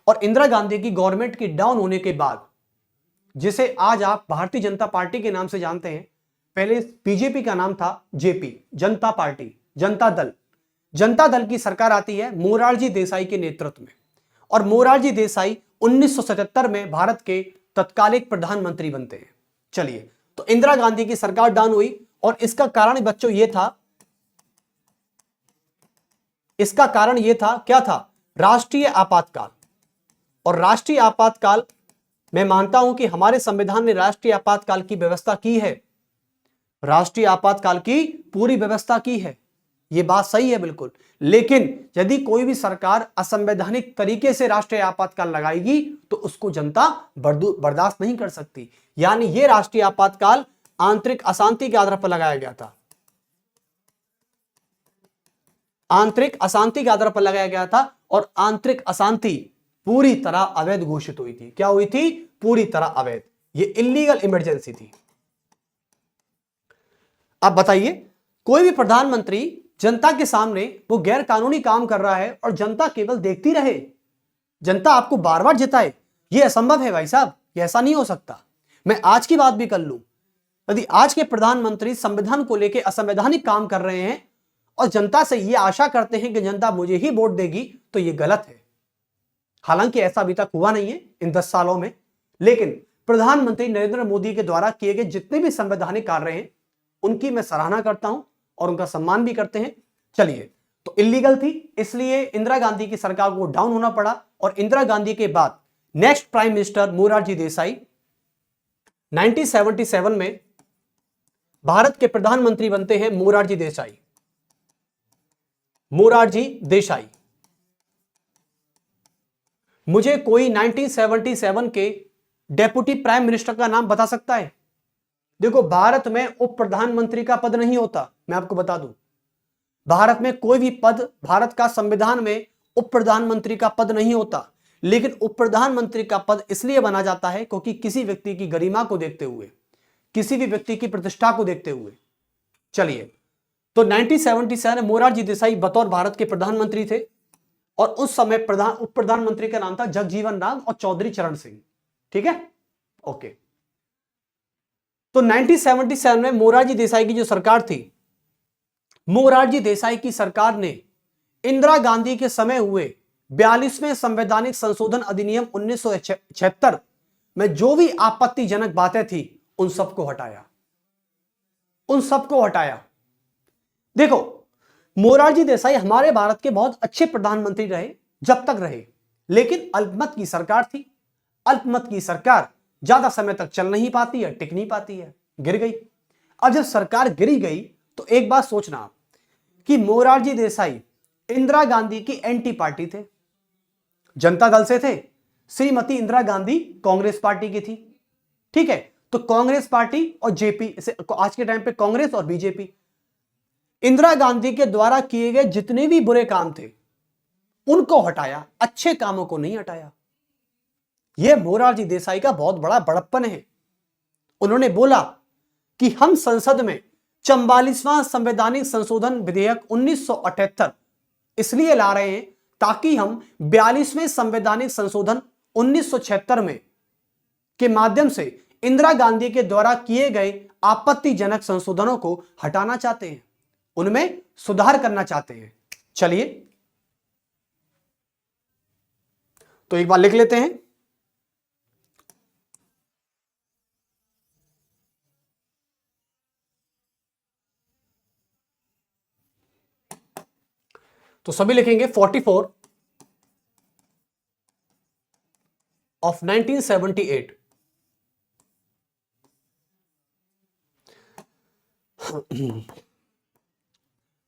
Speaker 1: और इंदिरा गांधी की गवर्नमेंट की डाउन होने के बाद, जिसे आज आप भारतीय जनता पार्टी के नाम से जानते हैं, पहले बीजेपी का नाम था जेपी, जनता पार्टी, जनता दल। जनता दल की सरकार आती है मोरारजी देसाई के नेतृत्व में, और मोरारजी देसाई 1977 में भारत के तत्कालिक प्रधानमंत्री बनते हैं। चलिए, तो इंदिरा गांधी की सरकार डाउन हुई, और इसका कारण बच्चों ये था, इसका कारण यह था, क्या था? राष्ट्रीय आपातकाल। और राष्ट्रीय आपातकाल, मैं मानता हूं कि हमारे संविधान ने राष्ट्रीय आपातकाल की व्यवस्था की है, राष्ट्रीय आपातकाल की पूरी व्यवस्था की है, यह बात सही है बिल्कुल। लेकिन यदि कोई भी सरकार असंवैधानिक तरीके से राष्ट्रीय आपातकाल लगाएगी तो उसको जनता बर्दाश्त नहीं कर सकती। यानी यह राष्ट्रीय आपातकाल आंतरिक अशांति के आधार पर लगाया गया था, आंतरिक अशांति के आधार पर लगाया गया था, और आंतरिक अशांति पूरी तरह अवैध घोषित हुई थी। क्या हुई थी? पूरी तरह अवैध, ये इलीगल इमरजेंसी थी। अब बताइए, कोई भी प्रधानमंत्री जनता के सामने वो गैर कानूनी काम कर रहा है और जनता केवल देखती रहे, जनता आपको बार बार जिताए, ये असंभव है भाई साहब, ये ऐसा नहीं हो सकता। मैं आज की बात भी कर लूं, यदि आज के प्रधानमंत्री संविधान को लेकर असंवैधानिक काम कर रहे हैं और जनता से ये आशा करते हैं कि जनता मुझे ही वोट देगी, तो ये गलत है। हालांकि ऐसा अभी तक हुआ नहीं है इन 10 सालों में, लेकिन प्रधानमंत्री नरेंद्र मोदी के द्वारा किए गए जितने भी संवैधानिक कार्य हैं उनकी मैं सराहना करता हूं, और उनका सम्मान भी करते हैं। चलिए, तो इलीगल थी, इसलिए इंदिरा गांधी की सरकार को डाउन होना पड़ा और इंदिरा गांधी के बाद next prime minister Morarji Desai 1977 में भारत के प्रधानमंत्री बनते हैं मोरारजी देसाई। मोरारजी देसाई। मुझे कोई 1977 के डेप्यूटी प्राइम मिनिस्टर का नाम बता सकता है? देखो, भारत में उप प्रधानमंत्री का पद नहीं होता, मैं आपको बता दूं। भारत में कोई भी पद, भारत का संविधान में उप प्रधानमंत्री का पद नहीं होता, लेकिन उप प्रधानमंत्री का पद इसलिए बना जाता है क्योंकि किसी व्यक्ति की गरिमा को देखते हुए, किसी भी व्यक्ति की प्रतिष्ठा को देखते हुए। चलिए, तो 1977 में मोरारजी देसाई बतौर भारत के प्रधानमंत्री थे और उस समय उप प्रधानमंत्री का नाम था जगजीवन राम और चौधरी चरण सिंह। ठीक है, ओके। तो 1977 में मोरारजी देसाई की जो सरकार थी, मोरारजी देसाई की सरकार ने इंदिरा गांधी के समय हुए 42वें संवैधानिक संशोधन अधिनियम 1976 में जो भी आपत्तिजनक बातें थी उन सबको हटाया, उन सबको हटाया। देखो, मोरारजी देसाई हमारे भारत के बहुत अच्छे प्रधानमंत्री रहे जब तक रहे, लेकिन अल्पमत की सरकार थी। अल्पमत की सरकार ज्यादा समय तक चल नहीं पाती है, टिक नहीं पाती है, गिर गई। अब जब सरकार गिरी गई तो एक बात सोचना कि मोरारजी देसाई इंदिरा गांधी की एंटी पार्टी थे, जनता दल से थे, श्रीमती इंदिरा गांधी कांग्रेस पार्टी की थी। ठीक है, तो कांग्रेस पार्टी और जेपी, आज के टाइम पे कांग्रेस और बीजेपी, इंदिरा गांधी के द्वारा किए गए जितने भी बुरे काम थे उनको हटाया, अच्छे कामों को नहीं हटाया। यह मोरारजी देसाई का बहुत बड़ा बड़प्पन है। उन्होंने बोला कि हम संसद में 44वां संवैधानिक संशोधन विधेयक 1978 इसलिए ला रहे हैं ताकि हम 42वें संवैधानिक संशोधन 1976 में के माध्यम से इंदिरा गांधी के द्वारा किए गए आपत्तिजनक संशोधनों को हटाना चाहते हैं, उनमें सुधार करना चाहते हैं। चलिए, तो एक बार लिख लेते हैं। तो सभी लिखेंगे 44 ऑफ 1978।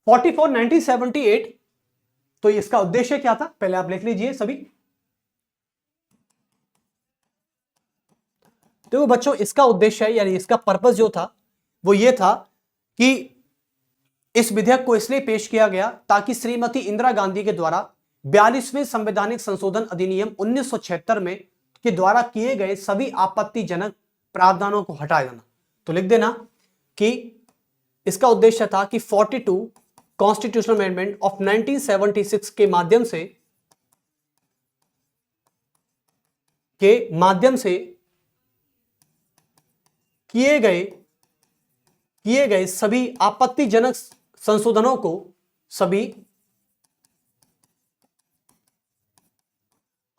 Speaker 1: Forty four 1978। तो इसका उद्देश्य क्या था, पहले आप लिख लीजिए सभी। तो बच्चों, इसका उद्देश्य यानी इसका पर्पस जो था वो ये था कि इस विधेयक को इसलिए पेश किया गया ताकि श्रीमती इंदिरा गांधी के द्वारा 42वें संवैधानिक संशोधन अधिनियम 1976 में के द्वारा किए गए सभी आपत्तिजनक प्रावधानों को हटाया जाना। तो लिख देना कि इसका उद्देश्य था कि 42 कॉन्स्टिट्यूशनल अमेंडमेंट ऑफ 1976 के माध्यम से किए गए सभी आपत्तिजनक संशोधनों को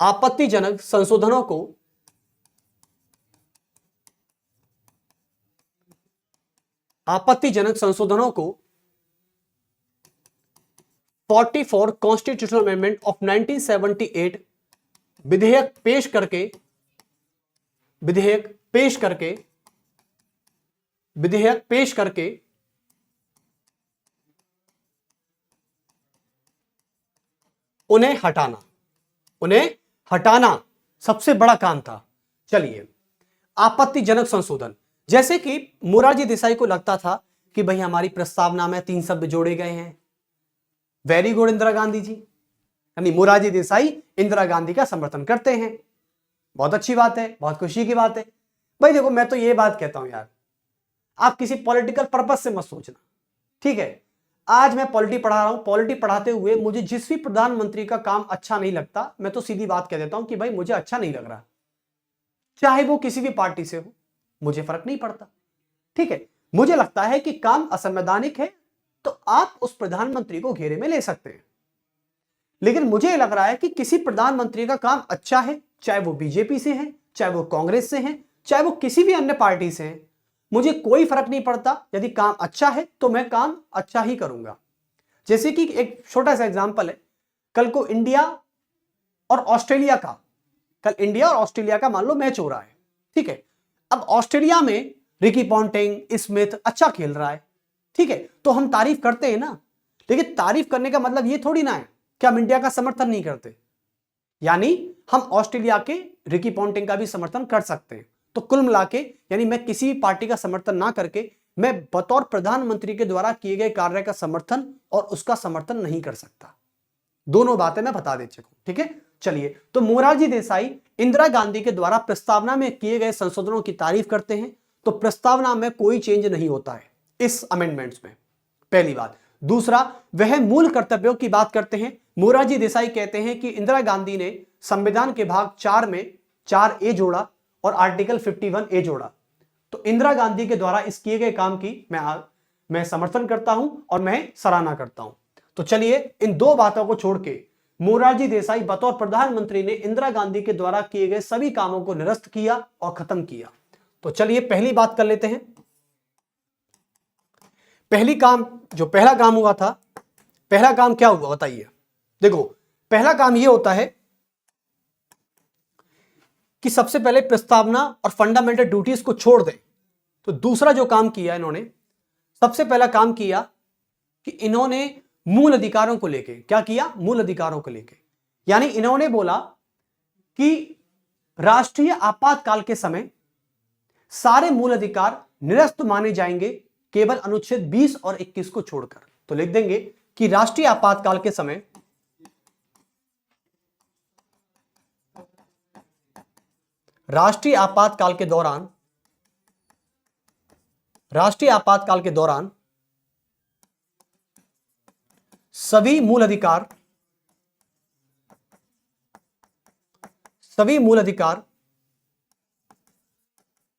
Speaker 1: आपत्तिजनक संशोधनों को 44 कॉन्स्टिट्यूशनल अमेंडमेंट ऑफ 1978 विधेयक पेश करके उन्हें हटाना सबसे बड़ा काम था। चलिए, आपत्तिजनक संशोधन, जैसे कि मोरारजी देसाई को लगता था कि भाई हमारी प्रस्तावना में 3 शब्द जोड़े गए हैं। वेरी गुड इंदिरा गांधी जी, यानी मोरारजी देसाई इंदिरा गांधी का समर्थन करते हैं, बहुत अच्छी बात है, बहुत खुशी की बात है। भाई देखो, मैं तो ये बात कहता हूं यार, आप किसी पॉलिटिकल पर्पस से मत सोचना, ठीक है। आज मैं पॉलिटी पढ़ा रहा हूं, पॉलिटी पढ़ाते हुए मुझे जिस भी प्रधानमंत्री का काम अच्छा नहीं लगता, मैं तो सीधी बात कह देता हूं कि भाई मुझे अच्छा नहीं लग रहा, चाहे वो किसी भी पार्टी से हो, मुझे फर्क नहीं पड़ता, ठीक है। मुझे लगता है कि काम असंवैधानिक है तो आप उस प्रधानमंत्री को घेरे में ले सकते हैं, लेकिन मुझे लग रहा है कि किसी प्रधानमंत्री का काम अच्छा है, चाहे वो बीजेपी से है, चाहे वो कांग्रेस से है, चाहे वो किसी भी अन्य पार्टी से है, मुझे कोई फर्क नहीं पड़ता, यदि काम अच्छा है तो मैं काम अच्छा ही करूंगा। जैसे कि एक छोटा सा एग्जांपल है, कल को इंडिया और ऑस्ट्रेलिया का, कल इंडिया और ऑस्ट्रेलिया का मान लो मैच हो रहा है, ठीक है। अब ऑस्ट्रेलिया में रिकी पॉन्टिंग, स्मिथ अच्छा खेल रहा है, ठीक है, तो हम तारीफ करते हैं ना, लेकिन तारीफ करने का मतलब ये थोड़ी ना है कि हम इंडिया का समर्थन नहीं करते, यानी हम ऑस्ट्रेलिया के रिकी पॉन्टिंग का भी समर्थन कर सकते हैं। तो कुल मिला के यानी मैं किसी पार्टी का समर्थन ना करके मैं बतौर प्रधानमंत्री के द्वारा किए गए कार्य का समर्थन और उसका समर्थन नहीं कर सकता। दोनों बातें मैं बता दे चुका हूं, ठीक है। चलिए, तो मोरारजी देसाई इंदिरा गांधी के द्वारा प्रस्तावना में किए गए संशोधनों की तारीफ करते हैं, तो प्रस्तावना में कोई चेंज नहीं होता है इस अमेंडमेंट्स में, पहली बात। दूसरा, वह मूल कर्तव्यों की बात करते हैं। मोरारजी देसाई कहते हैं कि इंदिरा गांधी ने संविधान के भाग 4 में 4A जोड़ा और आर्टिकल 51A जोड़ा, तो इंदिरा गांधी के द्वारा इस किए गए काम की मैं समर्थन करता हूं और मैं सराहना करता हूं। तो चलिए, इन दो बातों को छोड़ के मोरारजी देसाई बतौर प्रधानमंत्री ने इंदिरा गांधी के द्वारा किए गए सभी कामों को निरस्त किया और खत्म किया। तो चलिए पहली बात कर लेते हैं। पहला काम हुआ था, पहला काम क्या हुआ बताइए। देखो, पहला काम यह होता है कि सबसे पहले प्रस्तावना और फंडामेंटल ड्यूटीज को छोड़ दें। तो दूसरा जो काम किया इन्होंने, सबसे पहला काम किया कि इन्होंने मूल अधिकारों को लेके क्या किया, मूल अधिकारों को लेके, यानी इन्होंने बोला कि राष्ट्रीय आपातकाल के समय सारे मूल अधिकार निरस्त माने जाएंगे केवल अनुच्छेद 20 और 21 को छोड़कर। तो लिख देंगे कि राष्ट्रीय आपातकाल के समय राष्ट्रीय आपातकाल के दौरान सभी मूल अधिकार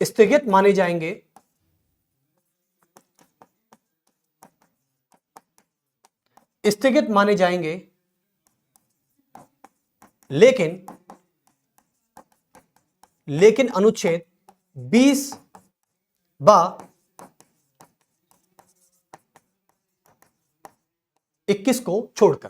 Speaker 1: स्थगित माने जाएंगे, लेकिन अनुच्छेद 20 व 21 को छोड़कर।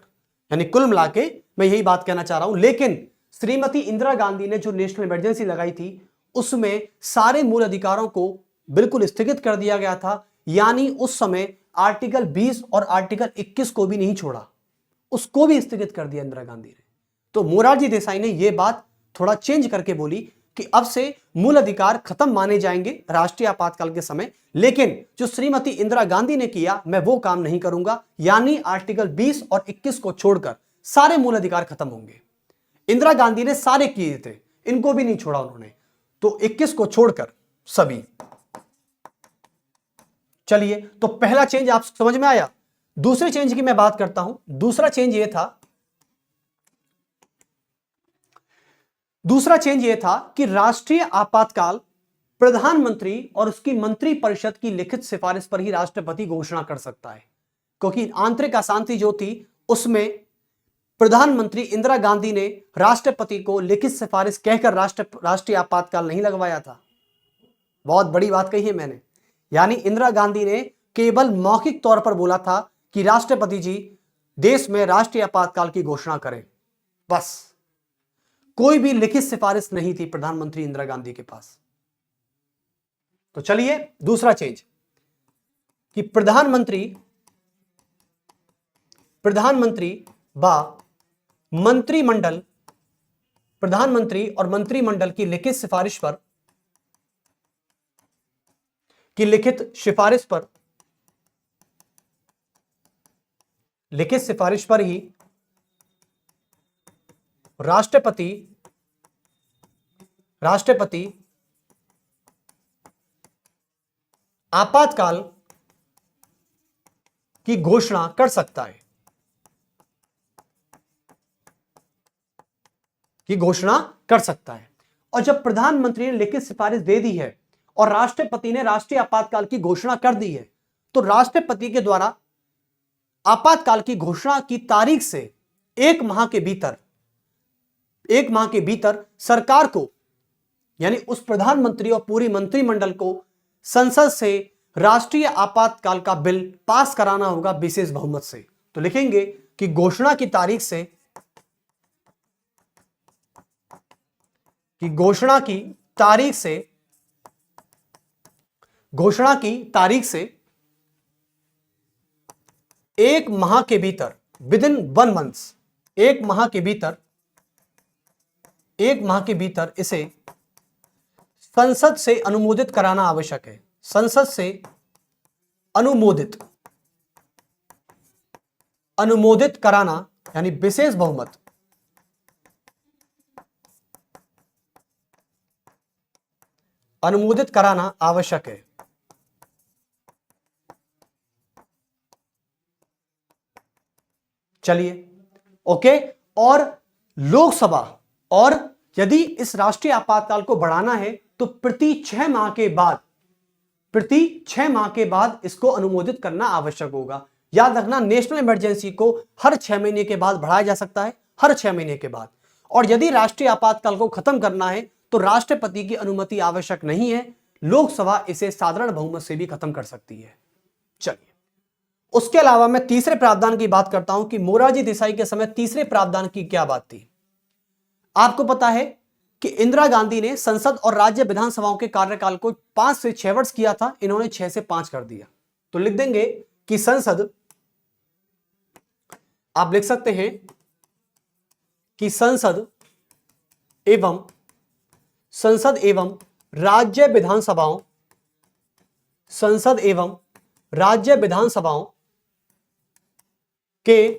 Speaker 1: यानी कुल मिला के मैं यही बात कहना चाह रहा हूं, लेकिन श्रीमती इंदिरा गांधी ने जो नेशनल इमरजेंसी लगाई थी उसमें सारे मूल अधिकारों को बिल्कुल स्थगित कर दिया गया था, यानी उस समय आर्टिकल 20 और आर्टिकल 21 को भी नहीं छोड़ा, उसको भी स्थगित कर दिया इंदिरा गांधी ने। तो मोरारजी देसाई ने यह बात थोड़ा चेंज करके बोली कि अब से मूल अधिकार खत्म माने जाएंगे राष्ट्रीय आपातकाल के समय, लेकिन जो श्रीमती इंदिरा गांधी ने किया मैं वो काम नहीं करूंगा, यानी आर्टिकल 20 और 21 को छोड़कर सारे मूल अधिकार खत्म होंगे। इंदिरा गांधी ने सारे किए थे, इनको भी नहीं छोड़ा उन्होंने, तो 21 को छोड़कर सभी। चलिए, तो पहला चेंज आप समझ में आया। दूसरे चेंज की मैं बात करता हूं। दूसरा चेंज यह था कि राष्ट्रीय आपातकाल प्रधानमंत्री और उसकी मंत्री परिषद की लिखित सिफारिश पर ही राष्ट्रपति घोषणा कर सकता है, क्योंकि आंतरिक अशांति जो थी उसमें प्रधानमंत्री इंदिरा गांधी ने राष्ट्रपति को लिखित सिफारिश कहकर राष्ट्रीय आपातकाल नहीं लगवाया था। बहुत बड़ी बात कही है मैंने, यानी इंदिरा गांधी ने केवल मौखिक तौर पर बोला था कि राष्ट्रपति जी देश में राष्ट्रीय आपातकाल की घोषणा करें, बस। कोई भी लिखित सिफारिश नहीं थी प्रधानमंत्री इंदिरा गांधी के पास। तो चलिए, दूसरा चेंज कि प्रधानमंत्री व मंत्रिमंडल, प्रधानमंत्री और मंत्रिमंडल की लिखित सिफारिश पर ही राष्ट्रपति आपातकाल की घोषणा कर सकता है, और जब प्रधानमंत्री ने लिखित सिफारिश दे दी है और राष्ट्रपति ने राष्ट्रीय आपातकाल की घोषणा कर दी है, तो राष्ट्रपति के द्वारा आपातकाल की घोषणा की तारीख से एक माह के भीतर सरकार को, यानी उस प्रधानमंत्री और पूरी मंत्रिमंडल को संसद से राष्ट्रीय आपातकाल का बिल पास कराना होगा विशेष बहुमत से। तो लिखेंगे कि घोषणा की तारीख से, कि घोषणा की तारीख से 1 माह के भीतर, विद इन 1 मंथ, 1 माह के भीतर इसे संसद से अनुमोदित कराना आवश्यक है। संसद से अनुमोदित कराना यानी विशेष बहुमत, अनुमोदित कराना आवश्यक है। चलिए ओके। और लोकसभा, और यदि इस राष्ट्रीय आपातकाल को बढ़ाना है तो प्रति 6 माह के बाद इसको अनुमोदित करना आवश्यक होगा। याद रखना, नेशनल इमरजेंसी को हर 6 महीने के बाद बढ़ाया जा सकता है, हर 6 महीने के बाद। और यदि राष्ट्रीय आपातकाल को खत्म करना है तो राष्ट्रपति की अनुमति आवश्यक नहीं है, लोकसभा इसे साधारण बहुमत से भी खत्म कर सकती है। चलिए, उसके अलावा मैं तीसरे प्रावधान की बात करता हूं कि मोरारजी देसाई के समय तीसरे प्रावधान की क्या बात थी। आपको पता है कि इंदिरा गांधी ने संसद और राज्य विधानसभाओं के कार्यकाल को 5 से 6 वर्ष किया था, इन्होंने 6 से 5 कर दिया। तो लिख देंगे कि संसद, आप लिख सकते हैं कि संसद एवं राज्य विधानसभाओं के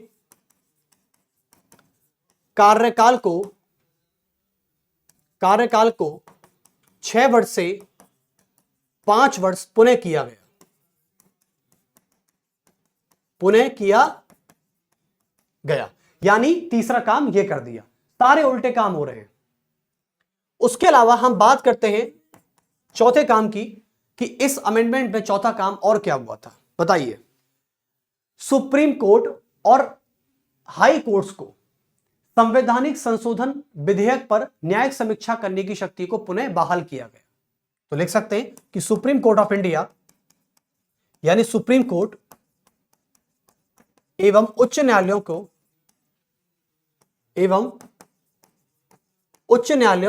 Speaker 1: कार्यकाल को 6 वर्ष से 5 वर्ष पुनः किया गया। यानी तीसरा काम यह कर दिया। सारे उल्टे काम हो रहे हैं। उसके अलावा हम बात करते हैं चौथे काम की, कि इस अमेंडमेंट में चौथा काम और क्या हुआ था, बताइए। सुप्रीम कोर्ट और हाई कोर्ट्स को संवैधानिक संशोधन विधेयक पर न्यायिक समीक्षा करने की शक्ति को पुनः बहाल किया गया। तो लिख सकते हैं कि सुप्रीम कोर्ट ऑफ इंडिया, यानी सुप्रीम कोर्ट एवं उच्च न्यायालयों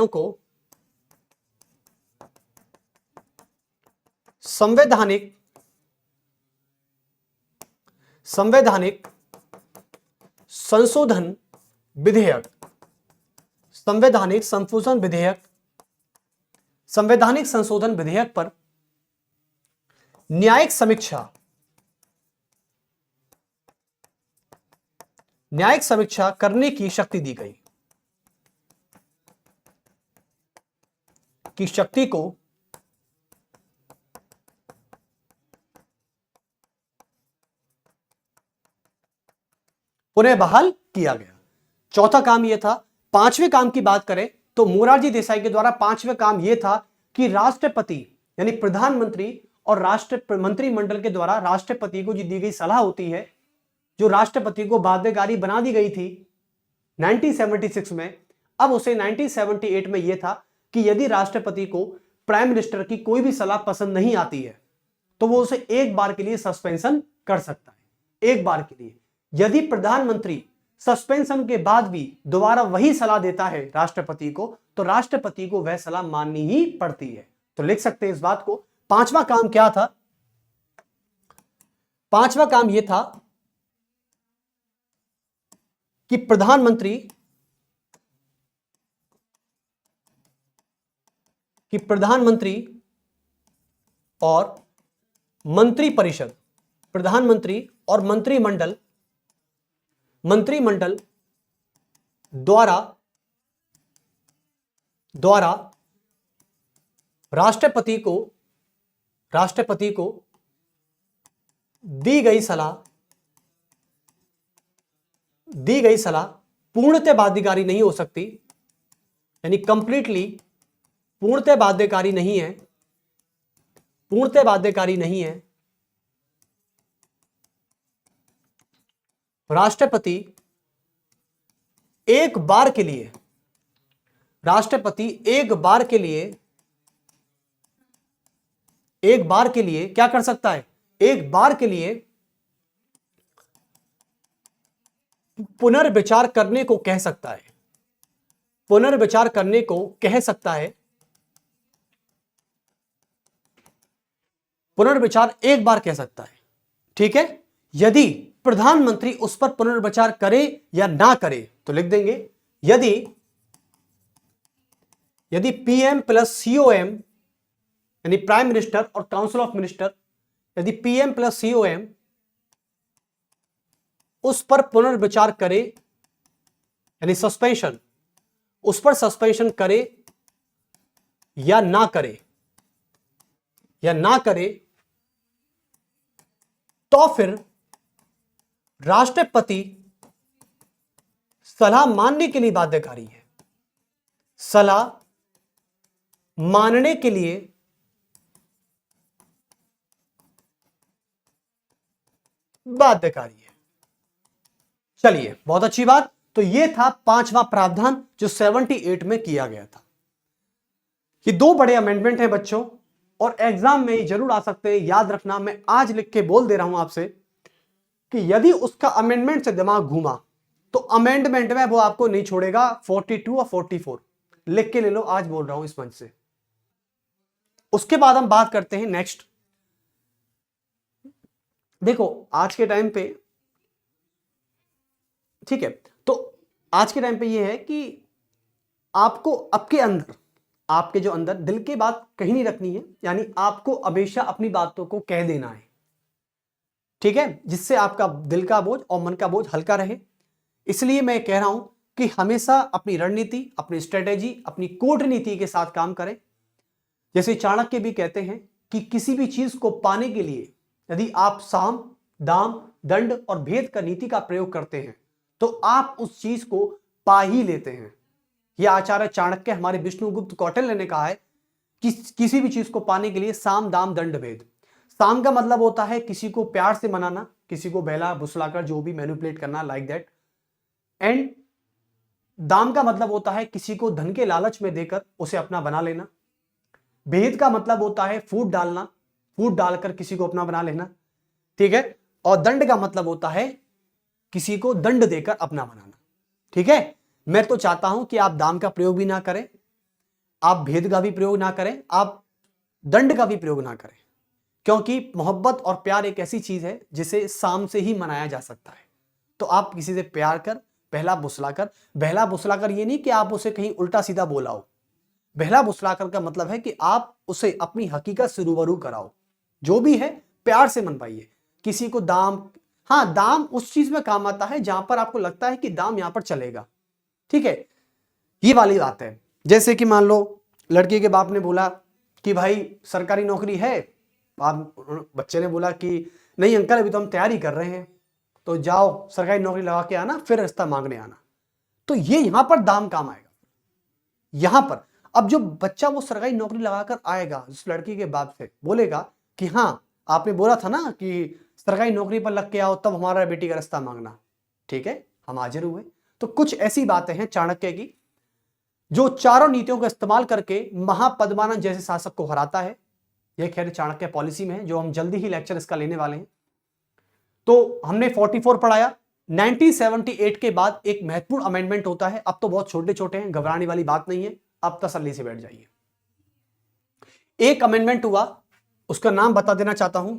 Speaker 1: को संवैधानिक संशोधन विधेयक पर न्यायिक समीक्षा करने की शक्ति दी गई, की शक्ति को पुनः बहाल किया गया। चौथा काम यह था। पांचवें काम की बात करें तो मोरारजी देसाई के द्वारा पांचवें काम यह था कि राष्ट्रपति यानी प्रधानमंत्री और मंत्रिमंडल के द्वारा राष्ट्रपति को जो दी गई सलाह होती है, जो राष्ट्रपति को बाध्यकारी बना दी गई थी 1976 में, अब उसे 1978 में यह था कि यदि राष्ट्रपति को प्राइम मिनिस्टर की कोई भी सलाह पसंद नहीं आती है तो वो उसे एक बार के लिए सस्पेंशन कर सकता है, एक बार के लिए। यदि प्रधानमंत्री सस्पेंशन के बाद भी दोबारा वही सलाह देता है राष्ट्रपति को, तो राष्ट्रपति को वह सलाह माननी ही पड़ती है। तो लिख सकते हैं इस बात को। पांचवा काम क्या था? पांचवा काम यह था कि प्रधानमंत्री और मंत्रिपरिषद, प्रधानमंत्री और मंत्रिमंडल द्वारा राष्ट्रपति को दी गई सलाह पूर्णतः बाध्यकारी नहीं हो सकती, यानी कंप्लीटली पूर्णतः बाध्यकारी नहीं है। राष्ट्रपति एक बार के लिए एक बार के लिए क्या कर सकता है, एक बार के लिए पुनर्विचार करने को कह सकता है, पुनर्विचार करने को कह सकता है, पुनर्विचार एक बार कह सकता है। ठीक है, यदि प्रधानमंत्री उस पर पुनर्विचार करे या ना करे तो लिख देंगे यदि पीएम प्लस सीओएम यानी प्राइम मिनिस्टर और काउंसिल ऑफ मिनिस्टर, यदि पीएम प्लस सीओएम उस पर पुनर्विचार करे यानी सस्पेंशन, उस पर सस्पेंशन करे या ना करे तो फिर राष्ट्रपति सलाह मानने के लिए बाध्यकारी है, सलाह मानने के लिए बाध्यकारी है। चलिए, बहुत अच्छी बात। तो यह था पांचवा प्रावधान जो 78 में किया गया था। ये दो बड़े अमेंडमेंट हैं बच्चों, और एग्जाम में जरूर आ सकते हैं। याद रखना, मैं आज लिख के बोल दे रहा हूं आपसे कि यदि उसका अमेंडमेंट से दिमाग घूमा तो अमेंडमेंट में वो आपको नहीं छोड़ेगा। 42 और 44 लिख के ले लो, आज बोल रहा हूं इस मंच से। उसके बाद हम बात करते हैं नेक्स्ट। देखो आज के टाइम पे, ठीक है, तो आज के टाइम पे ये है कि आपको आपके जो अंदर दिल की बात कहीं नहीं रखनी है, यानी आपको हमेशा अपनी बातों को कह देना है। ठीक है, जिससे आपका दिल का बोझ और मन का बोझ हल्का रहे। इसलिए मैं कह रहा हूं कि हमेशा अपनी रणनीति, अपनी स्ट्रेटेजी, अपनी कूटनीति के साथ काम करें। जैसे चाणक्य भी कहते हैं कि किसी भी चीज को पाने के लिए यदि आप साम, दाम, दंड और भेद का नीति का प्रयोग करते हैं तो आप उस चीज को पा ही लेते हैं। यह आचार्य चाणक्य, हमारे विष्णुगुप्त कौटिल्य ने कहा है कि किसी भी चीज को पाने के लिए साम, दाम, दंड, भेद। साम का मतलब होता है किसी को प्यार से मनाना, किसी को बहला फुसलाकर जो भी मैनिपुलेट करना, लाइक दैट। एंड दाम का मतलब होता है किसी को धन के लालच में देकर उसे अपना बना लेना। भेद का मतलब होता है फूट डालना, फूट डालकर किसी को अपना बना लेना। ठीक है, और दंड का मतलब होता है किसी को दंड देकर अपना बनाना। ठीक है, मैं तो चाहता हूं कि आप दाम का प्रयोग भी ना करें, आप भेद का भी प्रयोग ना करें, आप दंड का भी प्रयोग ना करें, क्योंकि मोहब्बत और प्यार एक ऐसी चीज है जिसे साम से ही मनाया जा सकता है। तो आप किसी से प्यार कर, बहला फुसलाकर ये नहीं कि आप उसे कहीं उल्टा सीधा बोलाओ। बहला फुसलाकर का मतलब है कि आप उसे अपनी हकीकत से रूबरू कराओ। जो भी है प्यार से मनवाइए। किसी को दाम, हाँ दाम उस चीज में काम आता है जहां पर आपको लगता है कि दाम यहां पर चलेगा। ठीक है, ये वाली बात है। जैसे कि मान लो लड़की के बाप ने बोला कि भाई सरकारी नौकरी है, बच्चे ने बोला कि नहीं अंकल अभी तो हम तैयारी कर रहे हैं, तो जाओ सरकारी नौकरी लगा के आना फिर रिश्ता मांगने आना। तो ये यहां पर दाम काम आएगा। यहां पर अब जो बच्चा वो सरकारी नौकरी लगाकर आएगा, उस लड़की के बाप से बोलेगा कि हाँ आपने बोला था ना कि सरकारी नौकरी पर लग के आओ तब हमारा बेटी का रिश्ता मांगना। ठीक है, हम हाजिर हुए। तो कुछ ऐसी बातें हैं चाणक्य की जो चारों नीतियों का इस्तेमाल करके महापद्मानंद जैसे शासक को हराता है। यह खैर चाणक्य पॉलिसी में है, जो हम जल्दी ही लेक्चर इसका लेने वाले हैं। तो हमने 44 पढ़ाया। 1978 के बाद एक महत्वपूर्ण अमेंडमेंट होता है। अब तो बहुत छोटे छोटे हैं, घबराने वाली बात नहीं है, अब तसल्ली से बैठ जाइए। एक अमेंडमेंट हुआ, उसका नाम बता देना चाहता हूं,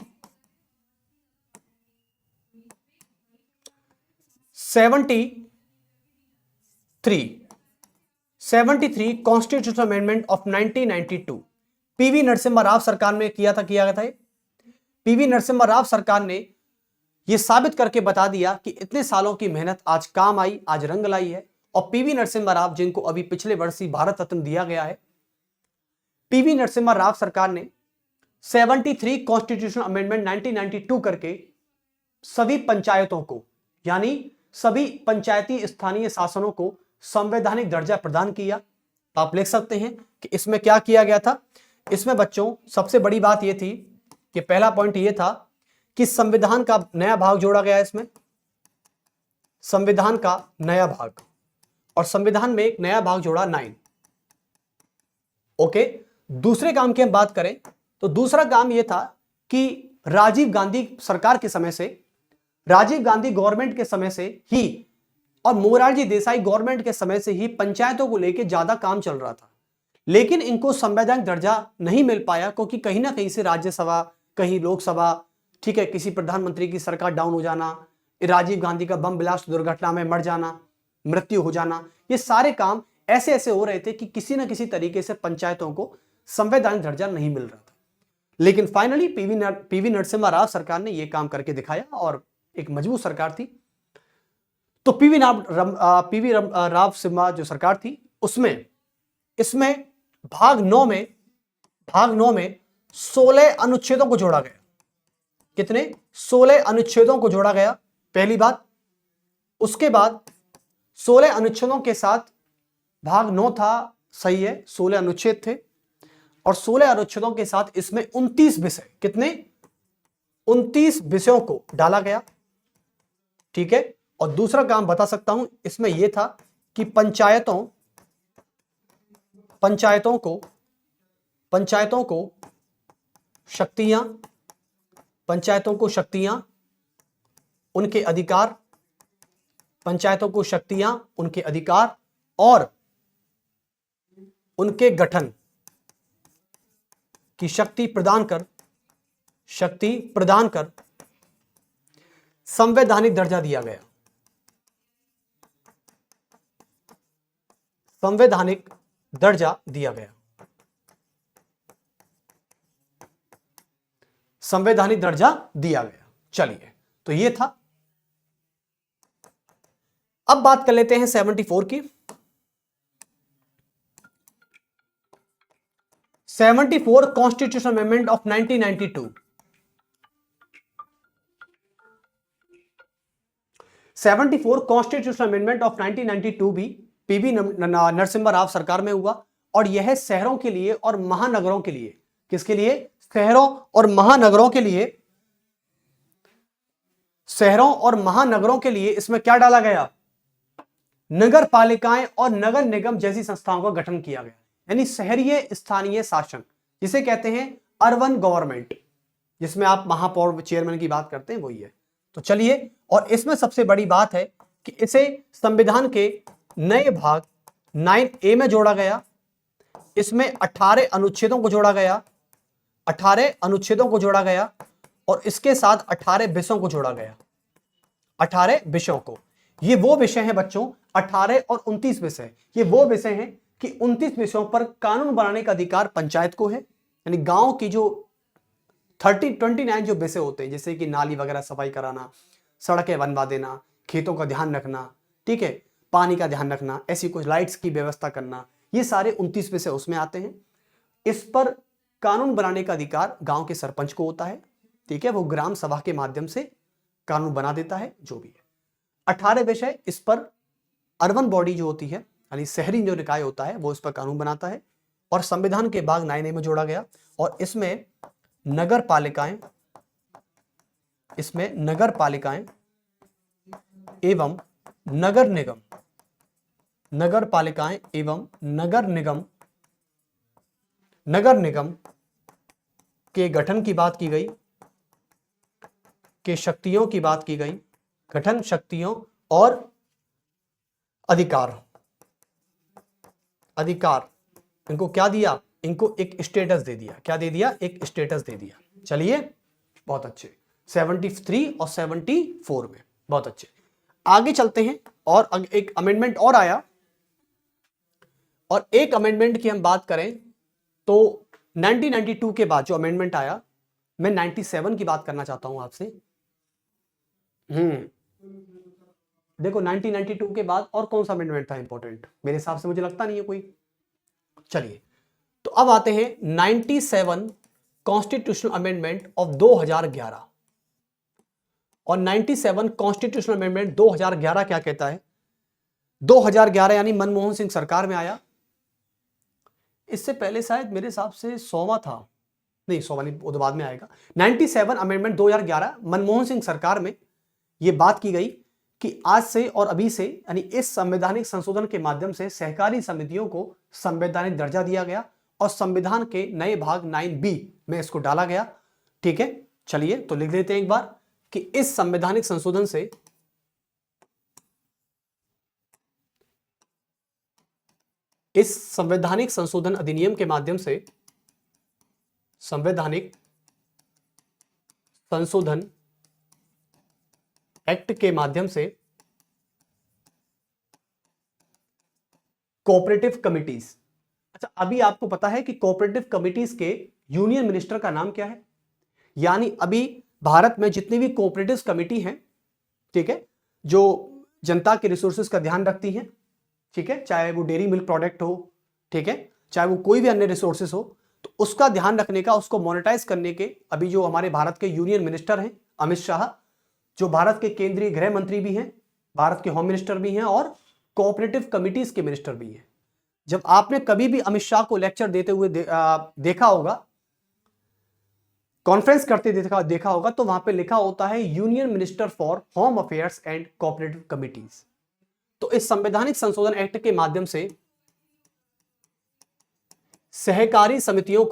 Speaker 1: 73 constitutional amendment of 1992। PV Narasimha Rao सरकार ने किया गया था। पीवी नरसिम्हा राव सरकार ने यह साबित करके बता दिया कि इतने सालों की मेहनत आज काम आई, आज रंग लाई है। और पीवी नरसिम्हा राव, जिनको अभी पिछले वर्ष ही भारत रत्न दिया गया है, पीवी नरसिम्हा राव सरकार ने 73 कॉन्स्टिट्यूशनल अमेंडमेंट 1992 करके सभी पंचायतों को, यानी सभी पंचायती स्थानीय शासनों को संवैधानिक दर्जा प्रदान किया। आप लिख सकते हैं कि इसमें क्या किया गया था। इसमें बच्चों सबसे बड़ी बात यह थी कि पहला पॉइंट यह था कि संविधान का नया भाग जोड़ा गया। इसमें संविधान का नया भाग, और संविधान में एक नया भाग जोड़ा 9। ओके, दूसरे काम की हम बात करें तो दूसरा काम यह था कि राजीव गांधी सरकार के समय से, राजीव गांधी गवर्नमेंट के समय से ही और मोरारजी देसाई गवर्नमेंट के समय से ही पंचायतों को लेकर ज्यादा काम चल रहा था, लेकिन इनको संवैधानिक दर्जा नहीं मिल पाया क्योंकि कहीं ना कहीं से राज्यसभा, कहीं लोकसभा, ठीक है, किसी प्रधानमंत्री की सरकार डाउन हो जाना, राजीव गांधी का बम ब्लास्ट दुर्घटना में मर जाना, मृत्यु हो जाना, ये सारे काम ऐसे ऐसे हो रहे थे कि किसी ना किसी तरीके से पंचायतों को संवैधानिक दर्जा नहीं मिल रहा था। लेकिन फाइनली पीवी नरसिम्हा राव सरकार ने यह काम करके दिखाया और एक मजबूत सरकार थी। तो पीवी राव सिम्हा जो सरकार थी उसमें इसमें भाग 9 में 16 अनुच्छेदों को जोड़ा गया। कितने? 16 अनुच्छेदों को जोड़ा गया, पहली बात। उसके बाद 16 अनुच्छेदों के साथ भाग 9 था, सही है, 16 अनुच्छेद थे और 16 अनुच्छेदों के साथ इसमें 29 विषय, कितने? 29 विषयों को डाला गया, ठीक है। और दूसरा काम बता सकता हूं इसमें यह था कि पंचायतों को शक्तियां, उनके अधिकार, पंचायतों को शक्तियां, उनके अधिकार और उनके गठन की शक्ति प्रदान कर संवैधानिक दर्जा दिया गया। संवैधानिक दर्जा दिया गया। संवैधानिक दर्जा दिया गया। चलिए, तो ये था। अब बात कर लेते हैं 74 की। 74 constitution amendment of 1992। 74 constitution amendment of 1992 भी पीवी नरसिम्हा राव सरकार में हुआ और यह शहरों के लिए और महानगरों के लिए, किसके लिए? शहरों और महानगरों के लिए इसमें क्या डाला गया? नगर पालिकाएं और नगर निगम जैसी संस्थाओं का गठन किया गया। यानी शहरीय स्थानीय शासन, जिसे कहते हैं अर्बन गवर्नमेंट, जिसमें आप महापौर चेयरमैन की बात करते हैं, वही है। तो चलिए, और इसमें सबसे बड़ी बात है कि इसे संविधान के नए भाग 9A में जोड़ा गया। इसमें 18 अनुच्छेदों को जोड़ा गया, 18 अनुच्छेदों को जोड़ा गया और इसके साथ 18 विषयों को जोड़ा गया। 18 विषयों को, ये वो विषय हैं बच्चों, 18 और 29 विषय, ये वो विषय हैं कि 29 विषयों पर कानून बनाने का अधिकार पंचायत को है। यानी गांव की जो 29 जो विषय होते हैं, जैसे कि नाली वगैरह सफाई कराना, सड़कें बनवा देना, खेतों का ध्यान रखना, ठीक है, पानी का ध्यान रखना, ऐसी कुछ लाइट्स की व्यवस्था करना, ये सारे 29 विषय उसमें आते हैं। इस पर कानून बनाने का अधिकार गांव के सरपंच को होता है, ठीक है, वो ग्राम सभा के माध्यम से कानून बना देता है, जो भी है। 18 विषय इस पर अर्बन बॉडी जो होती है, यानी शहरी जो निकाय होता है, वो इस पर कानून बनाता है। और संविधान के भाग 9A में जोड़ा गया और इसमें नगर पालिकाएं एवं नगर निगम, नगर पालिकाएं एवं नगर निगम के गठन की बात की गई, के शक्तियों की बात की गई, गठन, शक्तियों और अधिकार। इनको क्या दिया? इनको एक स्टेटस दे दिया। क्या दे दिया? एक स्टेटस दे दिया। चलिए, बहुत अच्छे। 73 और 74 में, बहुत अच्छे। आगे चलते हैं और एक अमेंडमेंट और आया, और एक अमेंडमेंट की हम बात करें तो 1992 के बाद जो अमेंडमेंट आया, मैं 97 की बात करना चाहता हूं आपसे। देखो 1992 के बाद और कौन सा अमेंडमेंट था इंपॉर्टेंट? मेरे हिसाब से मुझे लगता नहीं है कोई। चलिए, तो अब आते हैं 97 कॉन्स्टिट्यूशनल अमेंडमेंट ऑफ 2011। और 97 कॉन्स्टिट्यूशनल अमेंडमेंट 2011 क्या कहता है? 2011 यानी मनमोहन सिंह सरकार में आया। इससे पहले शायद मेरे हिसाब से 100वां था, नहीं 100वां नहीं, वो तो बाद में आएगा। 97 अमेंडमेंट 2011 मनमोहन सिंह सरकार में यह बात की गई कि आज से और अभी से, यानी इस संवैधानिक संशोधन के माध्यम से सहकारी समितियों को संवैधानिक दर्जा दिया गया और संविधान के नए भाग 9B में इसको डाला गया। ठीक है, चलिए तो लिख देते हैं एक बार कि इस संवैधानिक संशोधन से इस संवैधानिक संशोधन अधिनियम के माध्यम से संवैधानिक संशोधन एक्ट के माध्यम से कोऑपरेटिव कमिटीज। अच्छा, अभी आपको पता है कि कोऑपरेटिव कमिटीज के यूनियन मिनिस्टर का नाम क्या है? यानी अभी भारत में जितनी भी कोऑपरेटिव कमिटी हैं, ठीक है, जो जनता के रिसोर्सेज का ध्यान रखती हैं, ठीक है, चाहे वो डेयरी मिल्क प्रोडक्ट हो, ठीक है, चाहे वो कोई भी अन्य रिसोर्सेज हो, तो उसका ध्यान रखने का, उसको मोनेटाइज करने के अभी जो हमारे भारत के यूनियन मिनिस्टर हैं अमित शाह, जो भारत के केंद्रीय गृह मंत्री भी हैं, भारत के होम मिनिस्टर भी हैं और कोऑपरेटिव कमिटीज के मिनिस्टर भी हैं। जब आपने कभी भी अमित शाह को लेक्चर देते हुए देखा होगा, कॉन्फ्रेंस करते देखा होगा, तो वहां पे लिखा होता है union minister for home affairs and cooperative committees. तो इस संवैधानिक संशोधन एक्ट के माध्यम से सहकारी समितियों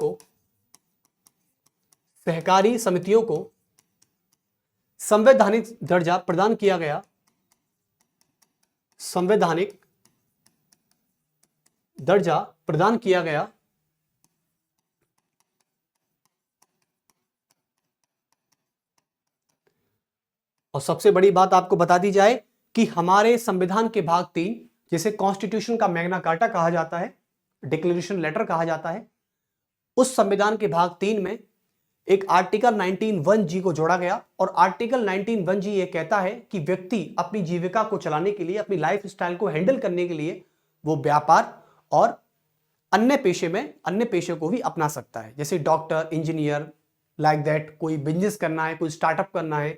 Speaker 1: को संवैधानिक दर्जा प्रदान किया गया। संवैधानिक दर्जा प्रदान किया गया और सबसे बड़ी बात आपको बता दी जाए कि हमारे संविधान के भाग 3, जिसे कॉन्स्टिट्यूशन का मैग्ना कार्टा कहा जाता है, डिक्लेरेशन लेटर कहा जाता है, उस संविधान के भाग 3 में एक आर्टिकल 19(1)(g) को जोड़ा गया और आर्टिकल 19(1)(g) ये कहता है कि व्यक्ति अपनी जीविका को चलाने के लिए, अपनी लाइफ स्टाइल को हैंडल करने के लिए वो व्यापार और अन्य पेशे को भी अपना सकता है, जैसे डॉक्टर, इंजीनियर, लाइक दैट, कोई बिजनेस करना है, कोई स्टार्टअप करना है,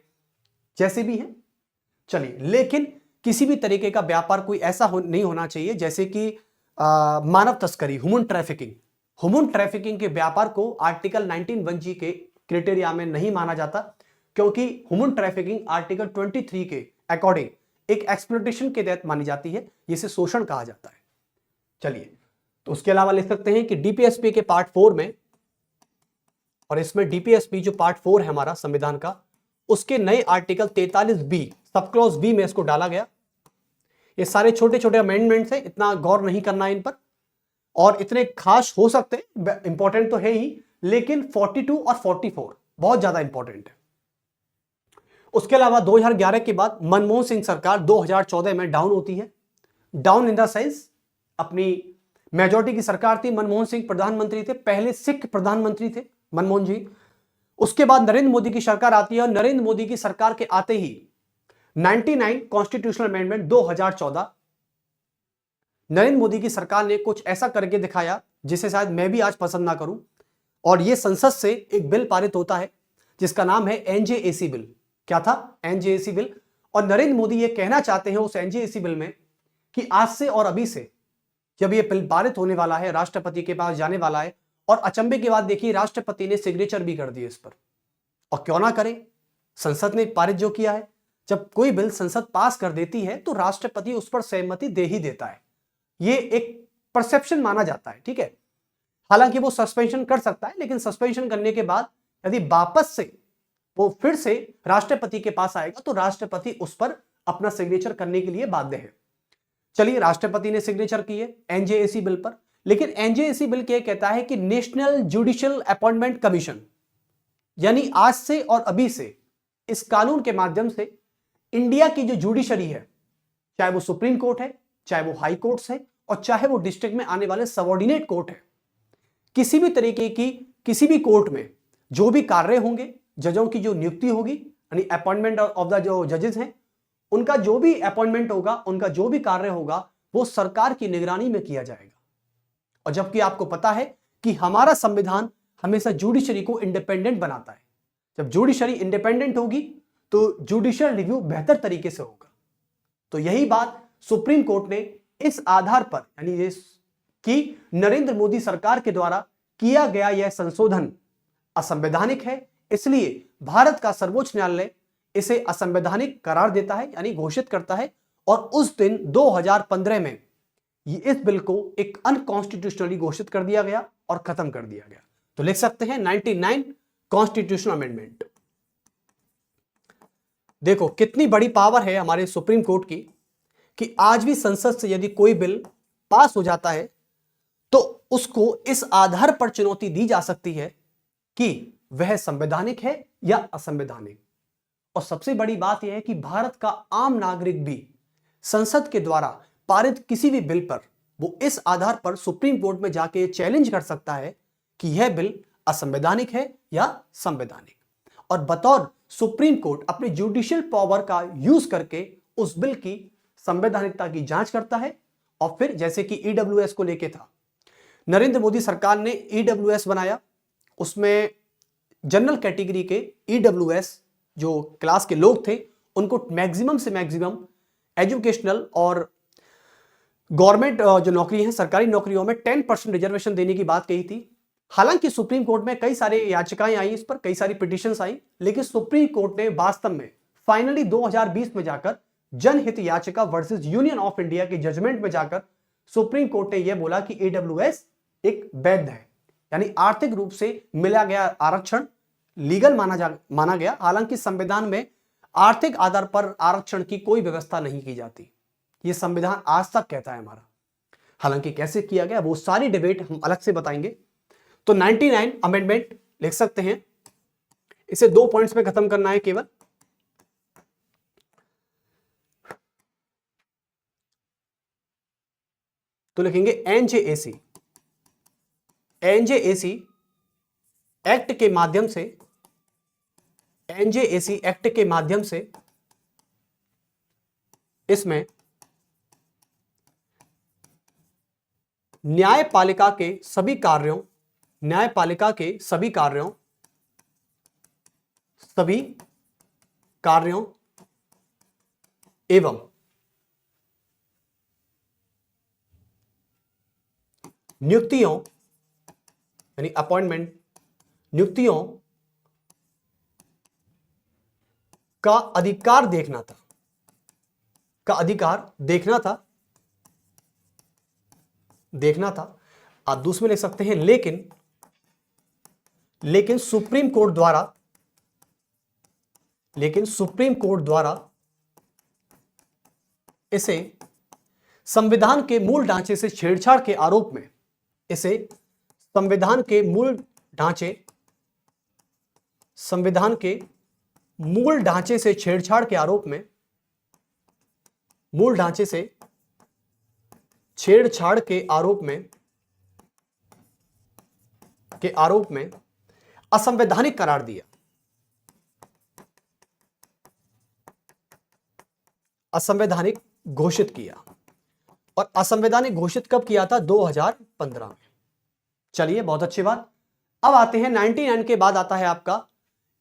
Speaker 1: जैसे भी है। चलिए, लेकिन किसी भी तरीके का व्यापार कोई ऐसा नहीं होना चाहिए जैसे कि मानव तस्करी, ह्यूमन ट्रैफिकिंग के व्यापार को आर्टिकल 19(1)(g) के क्राइटेरिया में नहीं माना जाता, क्योंकि ह्यूमन ट्रैफिकिंग आर्टिकल 23 के अकॉर्डिंग एक एक्सप्लॉयटेशन के तहत मानी जाती है, जिसे शोषण कहा जाता है। चलिए, तो उसके अलावा लिख सकते हैं कि डीपीएसपी के पार्ट 4 में, और इसमें डीपीएसपी जो पार्ट 4 है हमारा संविधान का, उसके नए article 43(b) sub clause B में इसको डाला गया। ये सारे छोटे छोटे अमेंडमेंट्स हैं, इतना गौर नहीं करना है इन पर, और इतने खास हो सकते हैं, इंपॉर्टेंट तो है ही, लेकिन 42 और 44 बहुत ज्यादा इंपॉर्टेंट है। उसके अलावा 2011 के बाद मनमोहन सिंह सरकार 2014 में डाउन होती है। डाउन इन द सेंस, अपनी मेजॉरिटी की सरकार थी, मनमोहन सिंह प्रधानमंत्री थे, पहले सिख प्रधानमंत्री थे मनमोहन जी। उसके बाद नरेंद्र मोदी की सरकार आती है और नरेंद्र मोदी की सरकार के आते ही 99 कॉन्स्टिट्यूशनल अमेंडमेंट 2014, नरेंद्र मोदी की सरकार ने कुछ ऐसा करके दिखाया जिसे शायद मैं भी आज पसंद ना करूं, और यह संसद से एक बिल पारित होता है जिसका नाम है एनजेएसी बिल। क्या था? NJAC bill. और नरेंद्र मोदी यह कहना चाहते हैं उस एनजेएसी बिल में कि आज से और अभी से जब यह बिल पारित होने वाला है, राष्ट्रपति के पास जाने वाला है, और अचंभे की बात देखिए, राष्ट्रपति ने सिग्नेचर भी कर दिए इस पर, और क्यों ना करें, संसद ने पारित जो किया है, जब कोई बिल संसद पास कर देती है तो राष्ट्रपति उस पर सहमति दे ही देता है। ये एक परसेप्शन माना जाता है, ठीक है। हालांकि वो सस्पेंशन कर सकता है, लेकिन सस्पेंशन करने के बाद यदि वापस से वो फिर से राष्ट्रपति के पास आएगा तो राष्ट्रपति उस पर अपना सिग्नेचर करने के लिए बाध्य है। चलिए, राष्ट्रपति ने सिग्नेचर किए एनजेएसी बिल पर, लेकिन एनजेएसी बिल क्या कहता है कि नेशनल जुडिशियल अपॉइंटमेंट कमीशन, यानी आज से और अभी से इस कानून के माध्यम से इंडिया की जो जुडिशरी है, चाहे वो सुप्रीम कोर्ट है, चाहे वो हाई कोर्ट्स है, और चाहे वो डिस्ट्रिक्ट में आने वाले सबऑर्डिनेट कोर्ट है, किसी भी तरीके की किसी भी कोर्ट में जो भी कार्य होंगे, जजों की जो नियुक्ति होगी, यानी अपॉइंटमेंट ऑफ द जो जजेस हैं, उनका जो भी अपॉइंटमेंट होगा, उनका जो भी कार्य होगा, वो सरकार की निगरानी में किया जाएगा। और जबकि आपको पता है कि हमारा संविधान हमेशा जुडिशरी को इंडिपेंडेंट बनाता है। जब जुडिशरी इंडिपेंडेंट होगी तो जुडिशियल रिव्यू बेहतर तरीके से होगा। तो यही बात सुप्रीम कोर्ट ने इस आधार पर, यानी ये कि नरेंद्र मोदी सरकार के द्वारा किया गया यह संशोधन असंवैधानिक है, इसलिए भारत का सर्वोच्च न्यायालय इसे असंवैधानिक करार देता है, यानी घोषित करता है। और उस दिन 2015 में इस बिल को एक अनकॉन्स्टिट्यूशनली घोषित कर दिया गया और खत्म कर दिया गया। तो लिख सकते हैं 99 कॉन्स्टिट्यूशनल अमेंडमेंट। देखो कितनी बड़ी पावर है हमारे सुप्रीम कोर्ट की कि आज भी संसद से यदि कोई बिल पास हो जाता है तो उसको इस आधार पर चुनौती दी जा सकती है कि वह संवैधानिक है या असंवैधानिक। और सबसे बड़ी बात यह है कि भारत का आम नागरिक भी संसद के द्वारा पारित किसी भी बिल पर वो इस आधार पर सुप्रीम कोर्ट में जाके चैलेंज कर सकता है कि यह बिल असंवैधानिक है या संवैधानिक। और बतौर सुप्रीम कोर्ट अपने जुडिशियल पावर का यूज करके उस बिल की संवैधानिकता की जांच करता है। और फिर जैसे कि ईडब्ल्यूएस को लेके था, नरेंद्र मोदी सरकार ने ईडब्ल्यूएस बनाया, उसमें जनरल कैटेगरी के ईडब्ल्यूएस जो क्लास के लोग थे उनको मैक्सिमम से मैक्सिमम एजुकेशनल और गवर्नमेंट जो नौकरी है सरकारी नौकरियों में 10% रिजर्वेशन देने की बात कही थी। हालांकि सुप्रीम कोर्ट में कई सारे याचिकाएं आई, इस पर कई सारी पिटीशंस आई, लेकिन सुप्रीम कोर्ट ने वास्तव में फाइनली 2020 में जाकर जनहित याचिका वर्सेस यूनियन ऑफ इंडिया के जजमेंट में जाकर सुप्रीम कोर्ट ने यह बोला कि ईडब्ल्यूएस एक वैध है, यानी आर्थिक रूप से मिला गया आरक्षण लीगल माना गया। हालांकि संविधान में आर्थिक आधार पर आरक्षण की कोई व्यवस्था नहीं की जाती, यह संविधान आज तक कहता है हमारा। हालांकि कैसे किया गया वो सारी डिबेट हम अलग से बताएंगे। तो 99 अमेंडमेंट लिख सकते हैं, इसे 2 पॉइंट्स में खत्म करना है केवल। तो लिखेंगे एनजेएसी एक्ट के माध्यम से, एनजेएसी एक्ट के माध्यम से इसमें न्यायपालिका के सभी कार्यों एवं नियुक्तियों यानी अपॉइंटमेंट नियुक्तियों का अधिकार देखना था। आप दूसरे में लिख सकते हैं लेकिन सुप्रीम कोर्ट द्वारा इसे संविधान के मूल ढांचे से छेड़छाड़ के आरोप में संविधान के मूल ढांचे से छेड़छाड़ के आरोप में असंवैधानिक करार दिया। असंवैधानिक घोषित किया। और असंवैधानिक घोषित कब किया था? 2015 में। चलिए, बहुत अच्छी बात। अब आते हैं 99 के बाद आता है आपका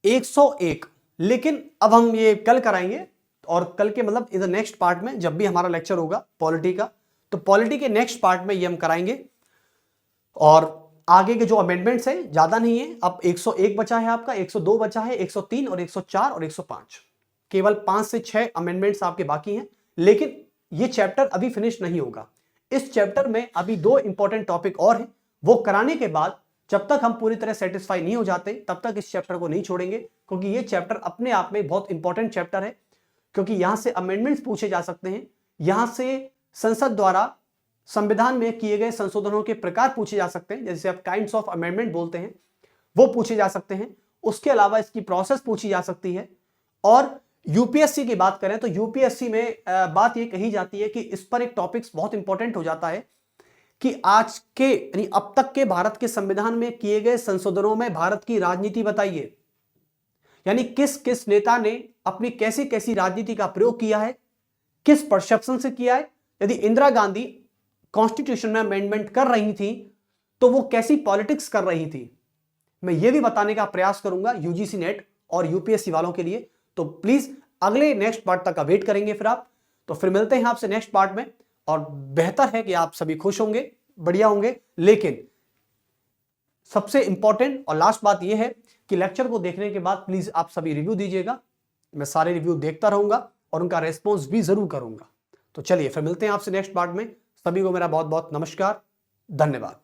Speaker 1: 101। लेकिन अब हम ये कल कराएंगे, और कल के मतलब इधर नेक्स्ट पार्ट में जब भी हमारा लेक्चर होगा पॉलिटी का, तो पॉलिटी के नेक्स्ट पार्ट में ये हम कराएंगे। और आगे के जो अमेंडमेंट्स है ज्यादा नहीं है, अब 101 बचा है आपका, 102 बचा है, 103 और 104 और 105, केवल 5 से 6 अमेंडमेंट्स आपके बाकी हैं। लेकिन ये चैप्टर अभी फिनिश नहीं होगा। इस चैप्टर में अभी 2 इंपॉर्टेंट टॉपिक और हैं, वो कराने के बाद जब तक हम पूरी तरह सेटिस्फाई नहीं हो जाते तब तक इस चैप्टर को नहीं छोड़ेंगे, क्योंकि ये चैप्टर अपने आप में बहुत इंपॉर्टेंट चैप्टर है। क्योंकि यहां से अमेंडमेंट्स पूछे जा सकते हैं, यहां से संसद द्वारा संविधान में किए गए संशोधनों के प्रकार पूछे जा सकते हैं, जैसे आप काइंड्स ऑफ अमेंडमेंट बोलते हैं, वो पूछे जा सकते हैं। उसके अलावा इसकी प्रोसेस पूछी जा सकती है। और यूपीएससी की बात करें तो यूपीएससी में बात ये कही जाती है कि इस पर एक टॉपिक्स बहुत इंपॉर्टेंट हो जाता है कि आज के यानी अब तक के भारत के संविधान में किए गए संशोधनों में भारत की राजनीति बताइए, यानी किस किस नेता ने अपनी कैसी कैसी राजनीति का प्रयोग किया है, किस परसेप्शन से किया है। यदि इंदिरा गांधी कॉन्स्टिट्यूशन में अमेंडमेंट कर रही थी तो वो कैसी पॉलिटिक्स कर रही थी, मैं ये भी बताने का प्रयास करूंगा यूजीसी नेट और यूपीएससी वालों के लिए। तो प्लीज अगले नेक्स्ट पार्ट तक का वेट करेंगे फिर आप। तो फिर मिलते हैं आपसे नेक्स्ट पार्ट में, और बेहतर है कि आप सभी खुश होंगे, बढ़िया होंगे। लेकिन सबसे इंपॉर्टेंट और लास्ट बात यह है कि लेक्चर को देखने के बाद प्लीज आप सभी रिव्यू दीजिएगा। मैं सारे रिव्यू देखता रहूंगा और उनका रेस्पॉन्स भी जरूर करूंगा। तो चलिए फिर मिलते हैं आपसे नेक्स्ट पार्ट में। सभी को मेरा बहुत बहुत नमस्कार, धन्यवाद।